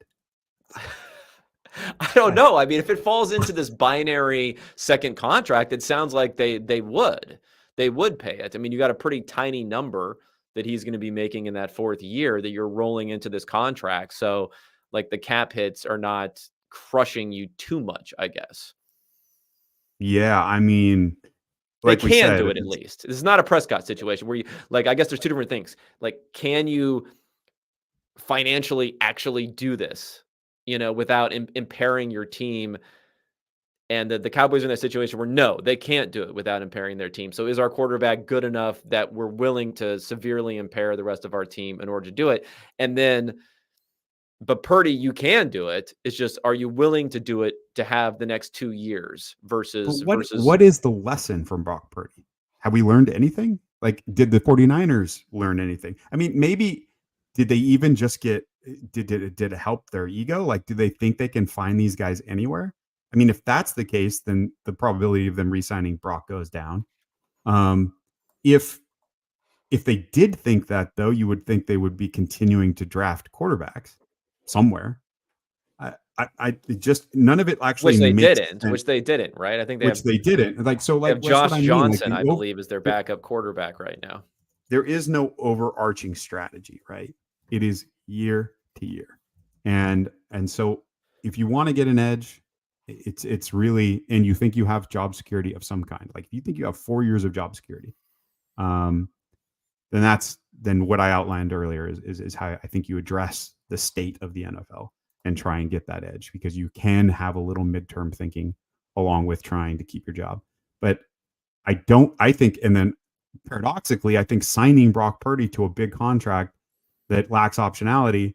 I don't know. I mean, if it falls into this binary second contract, it sounds like they would pay it. I mean, you got a pretty tiny number that he's going to be making in that 4th year that you're rolling into this contract. So, like, the cap hits are not crushing you too much, I guess. Yeah, I mean, like they can do it at least. This is not a Prescott situation where you, like, I guess there's two different things. Like, can you financially actually do this, without impairing your team? And the Cowboys are in that situation where no, they can't do it without impairing their team. So is our quarterback good enough that we're willing to severely impair the rest of our team in order to do it? And then, but Purdy, you can do it. It's just, are you willing to do it to have the next 2 years versus what is the lesson from Brock Purdy? Have we learned anything? Like, did the 49ers learn anything? I mean, maybe did they even just did it help their ego? Like, do they think they can find these guys anywhere? I mean, if that's the case, then the probability of them re-signing Brock goes down. If they did think that, though, you would think they would be continuing to draft quarterbacks somewhere. I just, none of it actually which they didn't, right? I think they didn't. Like, so, like, Josh Johnson, I believe, is their backup quarterback right now. There is no overarching strategy, right? It is year to year. And so if you want to get an edge, it's really, and you think you have job security of some kind, like if you think you have 4 years of job security, then what I outlined earlier is how I think you address the state of the NFL and try and get that edge, because you can have a little midterm thinking along with trying to keep your job. But I think, and then paradoxically, I think signing Brock Purdy to a big contract that lacks optionality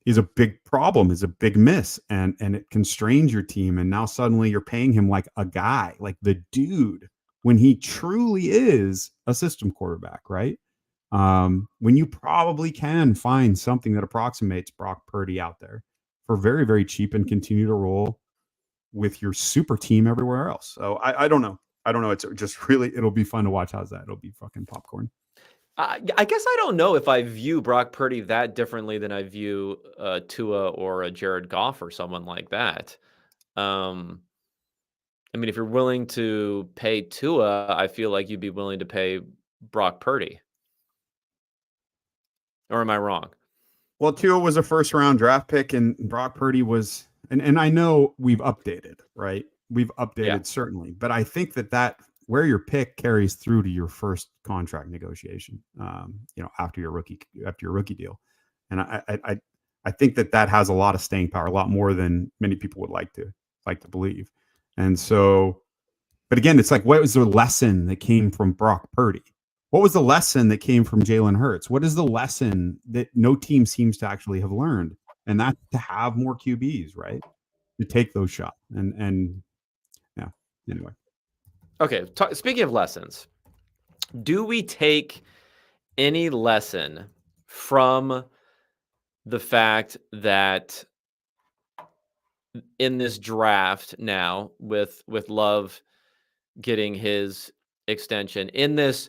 is a big problem, is a big miss, and it constrains your team. And now suddenly you're paying him like a guy, like the dude, when he truly is a system quarterback, right? When you probably can find something that approximates Brock Purdy out there for very, very cheap and continue to roll with your super team everywhere else. So I don't know. It's just really, it'll be fun to watch. How's that? It'll be fucking popcorn. I guess I don't know if I view Brock Purdy that differently than I view Tua or a Jared Goff or someone like that. I mean, if you're willing to pay Tua, I feel like you'd be willing to pay Brock Purdy. Or am I wrong? Well, Tua was a first-round draft pick, and Brock Purdy was, and I know we've updated, right? We've updated, certainly, but I think that where your pick carries through to your first contract negotiation, after your rookie deal, and I think that has a lot of staying power, a lot more than many people would like to believe. And so, but again, it's like, what was the lesson that came from Brock Purdy? What was the lesson that came from Jalen Hurts? What is the lesson that no team seems to actually have learned? And that's to have more QBs, right? To take those shots. And yeah, Anyway, Okay, speaking of lessons, do we take any lesson from the fact that in this draft now with Love getting his extension in this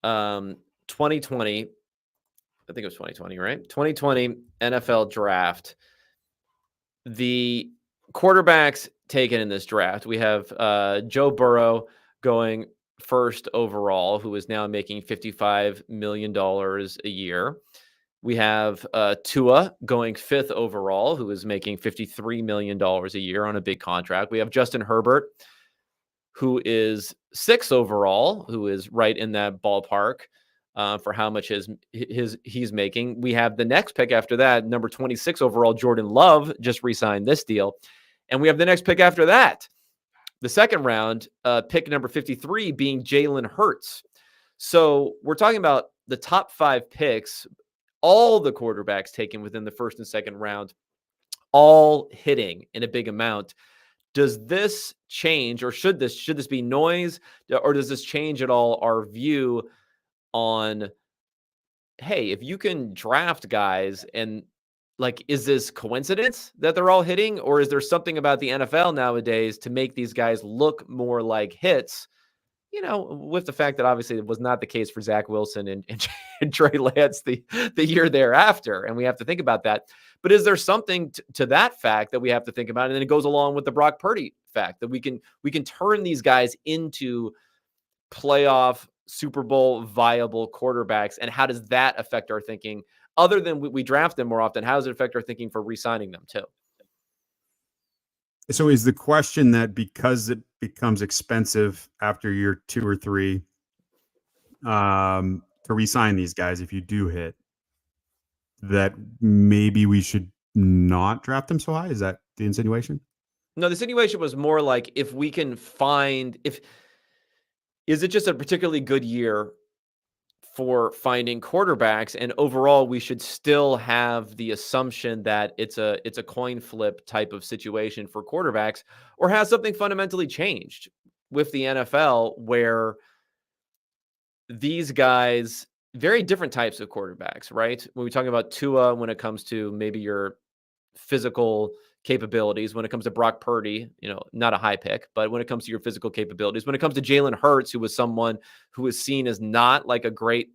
2020, I think it was 2020, right? 2020 NFL draft, the quarterbacks taken in this draft, we have Joe Burrow going first overall, who is now making $55 million a year. We have Tua going fifth overall, who is making $53 million a year on a big contract. We have Justin Herbert, who is sixth overall, who is right in that ballpark for how much he's making. We have the next pick after that, number 26 overall, Jordan Love just re-signed this deal. And we have the next pick after that, the second round, pick number 53 being Jalen Hurts. So we're talking about the top 5 picks, all the quarterbacks taken within the first and second round, all hitting in a big amount. Does this change, or should this be noise, or does this change at all our view on, hey, if you can draft guys and like, is this coincidence that they're all hitting, or is there something about the NFL nowadays to make these guys look more like hits? With the fact that obviously it was not the case for Zach Wilson and Trey Lance the year thereafter, and we have to think about that. But is there something to that fact that we have to think about? And then it goes along with the Brock Purdy fact that we can turn these guys into playoff Super Bowl viable quarterbacks, and how does that affect our thinking? Other than we draft them more often, how does it affect our thinking for re-signing them too? so is the question that because it becomes expensive after year 2 or 3 to re-sign these guys, if you do hit, that maybe we should not draft them so high? Is that the insinuation? No, the insinuation was more like, if we can find, is it just a particularly good year for finding quarterbacks, and overall we should still have the assumption that it's a coin flip type of situation for quarterbacks, or has something fundamentally changed with the NFL where these guys, very different types of quarterbacks, right? When we talk about Tua, when it comes to maybe your physical capabilities, when it comes to Brock Purdy, not a high pick, but when it comes to your physical capabilities, when it comes to Jalen Hurts, who was someone who is seen as not like a great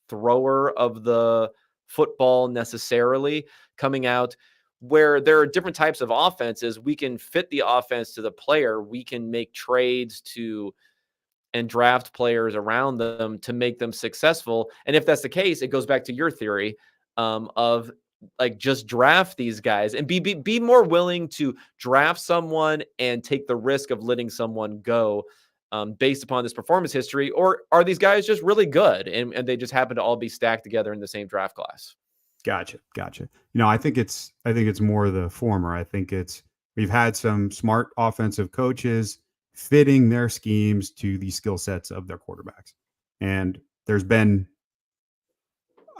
thrower of the football necessarily, coming out, where there are different types of offenses, we can fit the offense to the player. We can make trades and draft players around them to make them successful. And if that's the case, it goes back to your theory of like, just draft these guys and be more willing to draft someone and take the risk of letting someone go based upon this performance history. Or are these guys just really good and they just happen to all be stacked together in the same draft class? Gotcha. I think it's more the former. I think we've had some smart offensive coaches fitting their schemes to the skill sets of their quarterbacks. And there's been,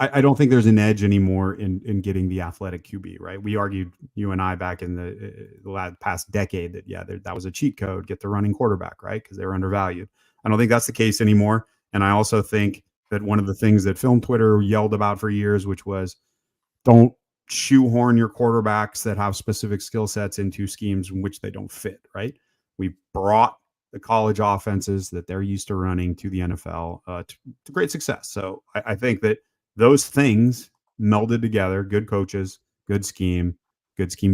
I don't think there's an edge anymore in getting the athletic QB, right? We argued, you and I, back in the past decade that, that was a cheat code, get the running quarterback, right? Because they were undervalued. I don't think that's the case anymore. And I also think that one of the things that film Twitter yelled about for years, which was, don't shoehorn your quarterbacks that have specific skill sets into schemes in which they don't fit, right? We brought the college offenses that they're used to running to the NFL to great success. So I think that those things melded together, good coaches, good scheme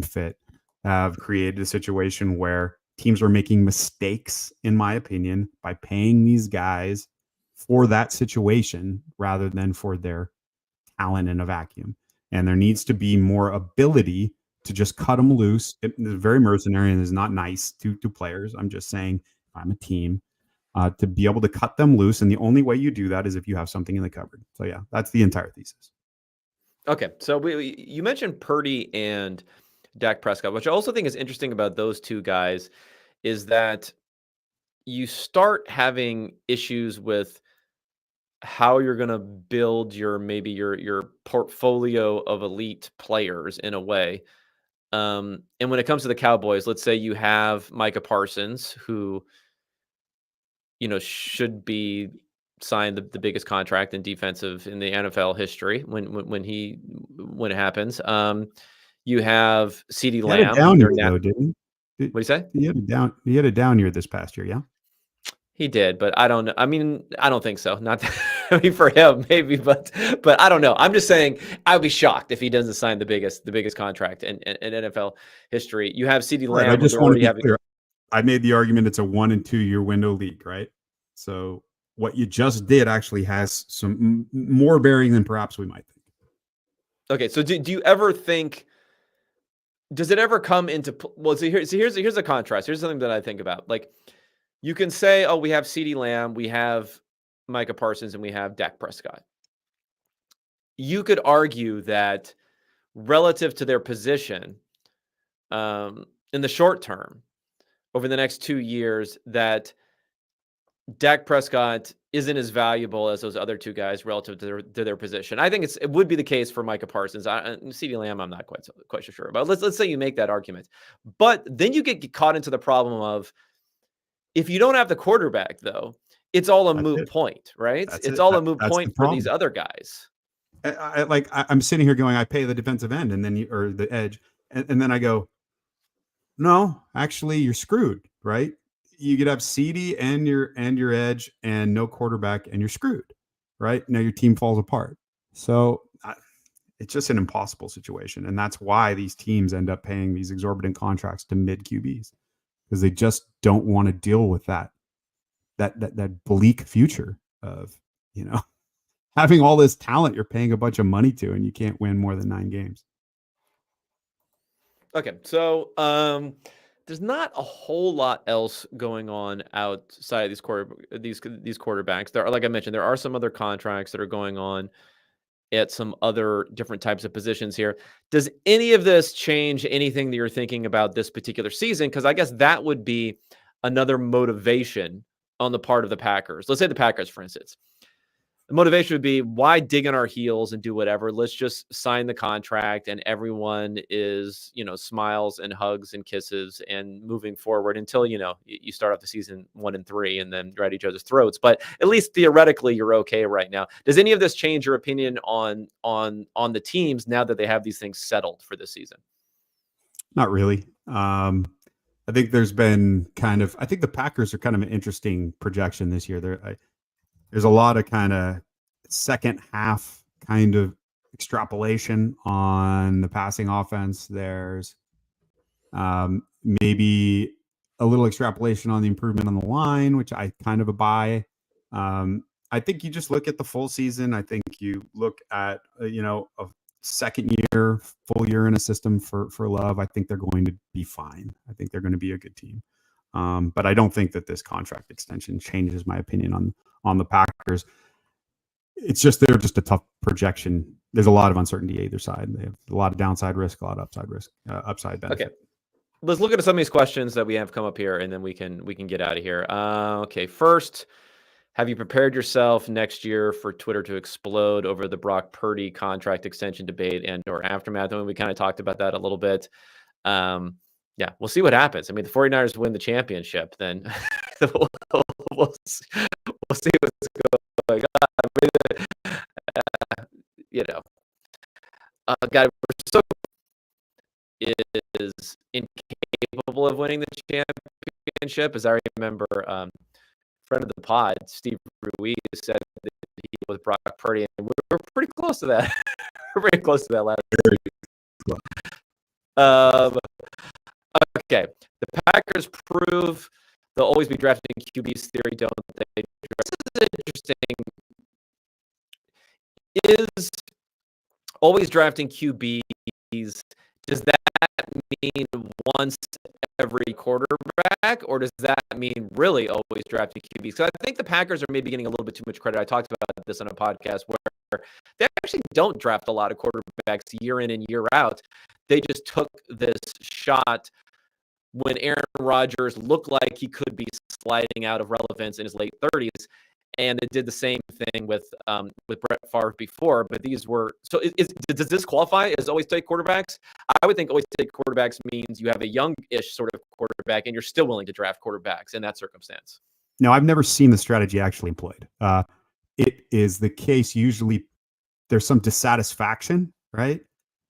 fit, have created a situation where teams are making mistakes, in my opinion, by paying these guys for that situation rather than for their talent in a vacuum. And there needs to be more ability to just cut them loose. It's very mercenary and is not nice to players. I'm just saying, I'm a team, to be able to cut them loose. And the only way you do that is if you have something in the cupboard. So yeah, that's the entire thesis. Okay. So you mentioned Purdy and Dak Prescott, which I also think is interesting about those two guys, is that you start having issues with how you're going to build your portfolio of elite players in a way. And when it comes to the Cowboys, let's say you have Micah Parsons, who, should be signed the biggest contract in defensive in the NFL history when it happens. You have CeeDee He had a Lamb, who down they're year now. though, didn't he? What do you say? He had a down year this past year, yeah? He did, but I don't know. I mean, I don't think so. Not I mean, for him, maybe, but I don't know. I'm just saying I'd be shocked if he doesn't sign the biggest contract in NFL history. You have CeeDee Right, I Lamb, who just they're want to already be having. clear. I made the argument it's a 1 and 2 year window league, right? So what you just did actually has some more bearing than perhaps we might think. Okay, so do you ever think? Does it ever come into well? Here's a contrast. Here's something that I think about. Like, you can say, oh, we have CeeDee Lamb, we have Micah Parsons, and we have Dak Prescott. You could argue that relative to their position, in the short term, over the next 2 years, that Dak Prescott isn't as valuable as those other two guys relative to their position. I think it would be the case for Micah Parsons. CeeDee Lamb, I'm not quite so sure about. Let's say you make that argument, but then you get caught into the problem of, if you don't have the quarterback, though, it's all a That's moot it. point, right? That's It's it. all a moot That's the point for these problem. other guys. I'm sitting here going, I pay the defensive end and then or the edge, and then I go, no, actually you're screwed, right? You could have CD and your edge and no quarterback and you're screwed, right? Now your team falls apart. So it's just an impossible situation, and that's why these teams end up paying these exorbitant contracts to mid QBs, because they just don't want to deal with that bleak future of having all this talent you're paying a bunch of money to, and you can't win more than 9 games. Okay, so there's not a whole lot else going on outside of these quarterbacks. There are, like I mentioned, there are some other contracts that are going on at some other different types of positions here. Does any of this change anything that you're thinking about this particular season? Because I guess that would be another motivation on the part of the Packers. Let's say the Packers, for instance. The motivation would be, why dig on our heels and do whatever? Let's just sign the contract, and everyone is, smiles and hugs and kisses and moving forward until, you start off the season 1-3 and then you're at each other's throats. But at least theoretically, you're okay right now. Does any of this change your opinion on the teams now that they have these things settled for this season? Not really. I think there's been I think the Packers are kind of an interesting projection this year. There's a lot of kind of second half kind of extrapolation on the passing offense. There's maybe a little extrapolation on the improvement on the line, which I kind of buy. I think you just look at the full season. I think you look at, a second year, full year in a system for Love. I think they're going to be fine. I think they're going to be a good team. But I don't think that this contract extension changes my opinion on the Packers. It's just, they're just a tough projection. There's a lot of uncertainty either side. They have a lot of downside risk, a lot of upside risk, upside benefit. Okay. Let's look at some of these questions that we have come up here, and then we can get out of here. Okay. First, have you prepared yourself next year for Twitter to explode over the Brock Purdy contract extension debate and or aftermath? And we kind of talked about that a little bit. Yeah, we'll see what happens. I mean, the 49ers win the championship, then we'll see what's going on. I mean, guy so is incapable of winning the championship. As I remember, friend of the pod, Steve Ruiz, said that he was Brock Purdy, and we were pretty close to that. We're pretty close to that last year. Okay, the Packers prove they'll always be drafting QBs theory, don't they? This is interesting. Is always drafting QBs, does that mean once every quarterback, or does that mean really always drafting QBs? Because I think the Packers are maybe getting a little bit too much credit. I talked about this on a podcast where they actually don't draft a lot of quarterbacks year in and year out. They just took this shot when Aaron Rodgers looked like he could be sliding out of relevance in his late 30s, and it did the same thing with Brett Favre before. But these were so. Does this qualify as always take quarterbacks? I would think always take quarterbacks means you have a youngish sort of quarterback, and you're still willing to draft quarterbacks in that circumstance. No, I've never seen the strategy actually employed. It is the case usually there's some dissatisfaction, right?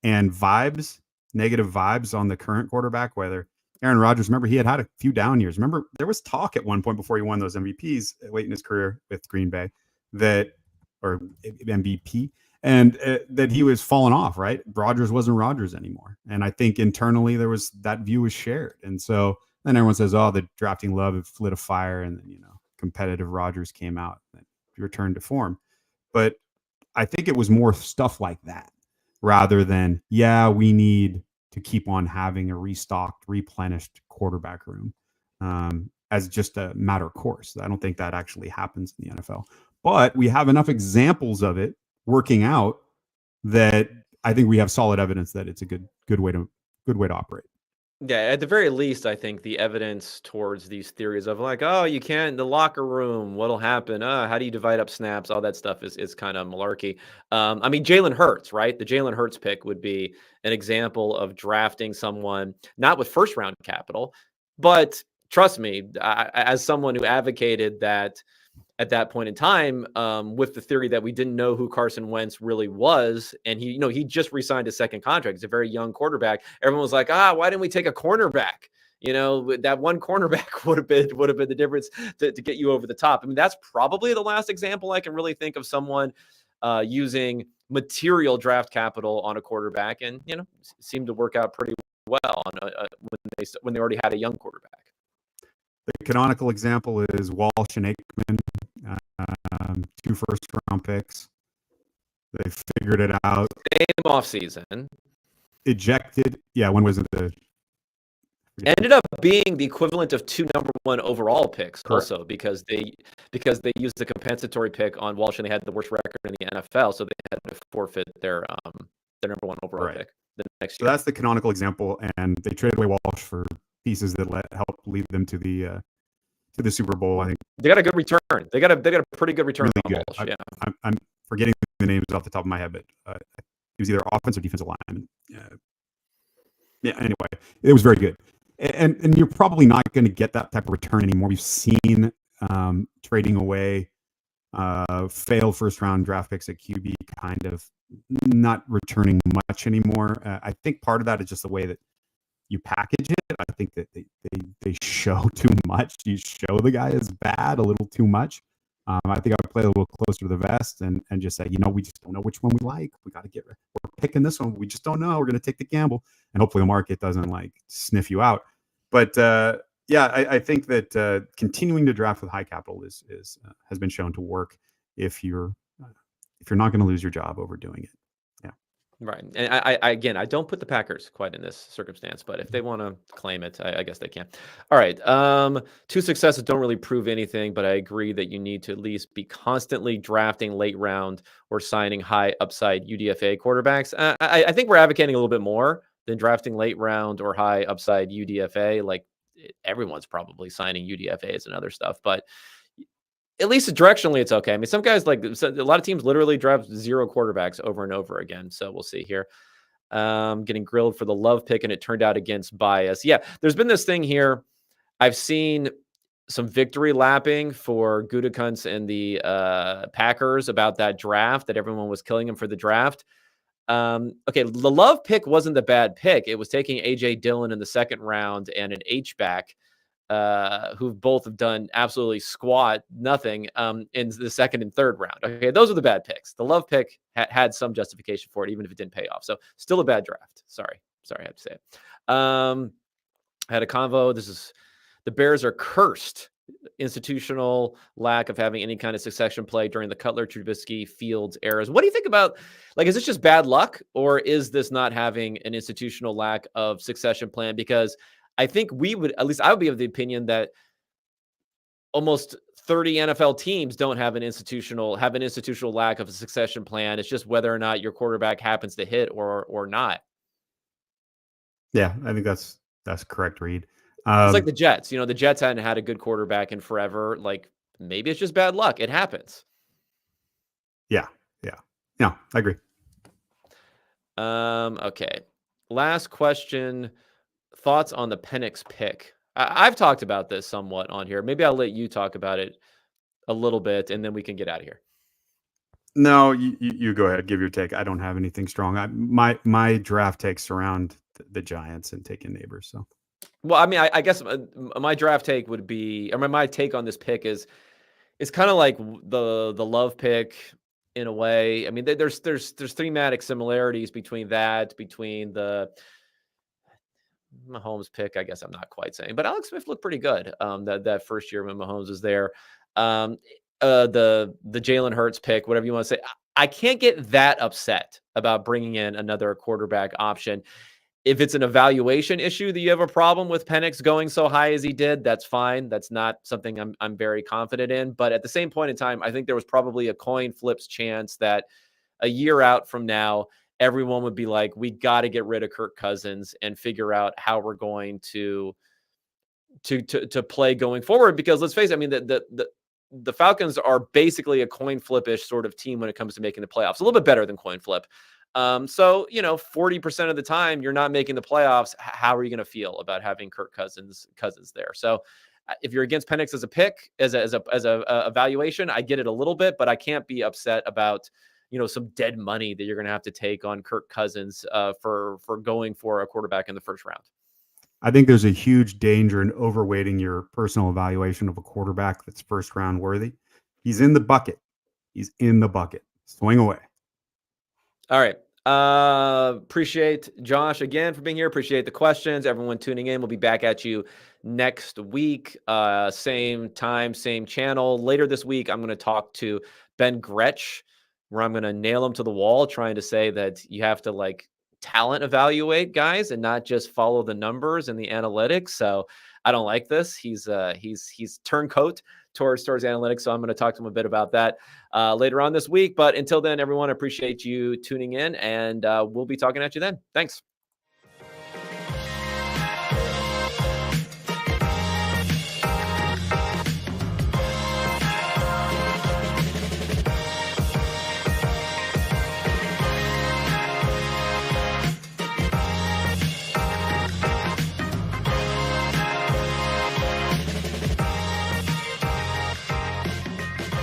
And vibes, negative vibes on the current quarterback, whether Aaron Rodgers, remember he had a few down years. Remember there was talk at one point before he won those MVPs late in his career with Green Bay or MVP, and that he was falling off, right? Rodgers wasn't Rodgers anymore. And I think internally that view was shared. And so then everyone says, oh, the drafting Love had lit a fire, and then, competitive Rodgers came out and returned to form. But I think it was more stuff like that rather than, we need to keep on having a restocked, replenished quarterback room as just a matter of course. I don't think that actually happens in the NFL. But we have enough examples of it working out that I think we have solid evidence that it's a good way to operate. Yeah, at the very least, I think the evidence towards these theories of like, oh, you can't in the locker room, what'll happen? How do you divide up snaps? All that stuff is kind of malarkey. I mean, Jalen Hurts, right? The Jalen Hurts pick would be an example of drafting someone not with first round capital, but trust me, as someone who advocated that at that point in time, with the theory that we didn't know who Carson Wentz really was, and he just re-signed his second contract. He's a very young quarterback. Everyone was like, why didn't we take a cornerback? That one cornerback would have been the difference to get you over the top. I mean, that's probably the last example I can really think of someone using material draft capital on a quarterback, and seemed to work out pretty well when they already had a young quarterback. The canonical example is Walsh and Aikman, 2 first-round picks. They figured it out. Same offseason. Ejected. Yeah, when was it? Ended up being the equivalent of 2 number 1 overall picks. Correct. Also because they used the compensatory pick on Walsh and they had the worst record in the NFL, so they had to forfeit their number 1 overall pick the next year. So that's the canonical example, and they traded away Walsh for pieces that helped lead them to the Super Bowl. I think they got a good return. They got a pretty good return. Really good. Walsh, I'm forgetting the names off the top of my head, but he was either offensive or defensive lineman. Anyway, it was very good, and you're probably not going to get that type of return anymore. We've seen trading away failed first round draft picks at QB kind of not returning much anymore. I think part of that is just the way that you package it. I think that they show too much. You show the guy is bad a little too much. I think I would play a little closer to the vest and just say, we just don't know which one we like. We got to we're picking this one. We just don't know. We're going to take the gamble, and hopefully the market doesn't sniff you out. But I think that continuing to draft with high capital has been shown to work if you're not going to lose your job over doing it. Right. And I don't put the Packers quite in this circumstance, but if they want to claim it, I guess they can. All right. 2 successes don't really prove anything, but I agree that you need to at least be constantly drafting late round or signing high upside UDFA quarterbacks. I think we're advocating a little bit more than drafting late round or high upside UDFA. Like everyone's probably signing UDFAs and other stuff, but at least directionally, it's okay. I mean, some guys a lot of teams literally draft 0 quarterbacks over and over again. So we'll see here. Getting grilled for the Love pick, and it turned out against bias. Yeah, there's been this thing here. I've seen some victory lapping for Gutekunst and the Packers about that draft, that everyone was killing him for the draft. Okay, the Love pick wasn't the bad pick. It was taking A.J. Dillon in the 2nd round and an H-back. Who both have done absolutely nothing in the 2nd and 3rd round. Okay, those are the bad picks. The Love pick had some justification for it, even if it didn't pay off. So still a bad draft. Sorry, I have to say it. I had a convo. The Bears are cursed. Institutional lack of having any kind of succession play during the Cutler, Trubisky, Fields eras. What do you think about, is this just bad luck, or is this not having an institutional lack of succession plan? Because I think I would be of the opinion that almost 30 NFL teams don't have an institutional lack of a succession plan. It's just whether or not your quarterback happens to hit or not. Yeah, I think that's correct, Reed. It's like the Jets. The Jets hadn't had a good quarterback in forever. Maybe it's just bad luck. It happens. Yeah. No, I agree. Okay. Last question. Thoughts on the Penix pick? I've talked about this somewhat on here. Maybe I'll let you talk about it a little bit, and then we can get out of here. No, you go ahead. Give your take. I don't have anything strong. My draft takes around the Giants and taking Neighbors. So Well, I mean, I guess my draft take would be, I mean, my take on this pick is it's kind of like the Love pick in a way. I mean, there's thematic similarities between the Mahomes pick. I guess I'm not quite saying, but Alex Smith looked pretty good. That first year when Mahomes was there. Um, the Jalen Hurts pick, whatever you want to say. I can't get that upset about bringing in another quarterback option. If it's an evaluation issue that you have a problem with Penix going so high as he did, that's fine. That's not something I'm very confident in. But at the same point in time, I think there was probably a coin flips chance that a year out from now, everyone would be like, we got to get rid of Kirk Cousins and figure out how we're going to play going forward. Because let's face it, I mean, the Falcons are basically a coin flip-ish sort of team when it comes to making the playoffs. A little bit better than coin flip. So 40% of the time you're not making the playoffs. How are you going to feel about having Kirk Cousins there? So if you're against Penix as a pick, as a evaluation, I get it a little bit, but I can't be upset about some dead money that you're going to have to take on Kirk Cousins for going for a quarterback in the first round. I think there's a huge danger in overweighting your personal evaluation of a quarterback that's first round worthy. He's in the bucket. Swing away. All right. Appreciate Josh again for being here. Appreciate the questions. Everyone tuning in. We'll be back at you next week. Same time, same channel. Later this week, I'm going to talk to Ben Gretsch, where I'm going to nail him to the wall, trying to say that you have to talent evaluate guys and not just follow the numbers and the analytics. So I don't like this. He's turncoat towards analytics. So I'm going to talk to him a bit about that later on this week. But until then, everyone, appreciate you tuning in, and we'll be talking at you then. Thanks.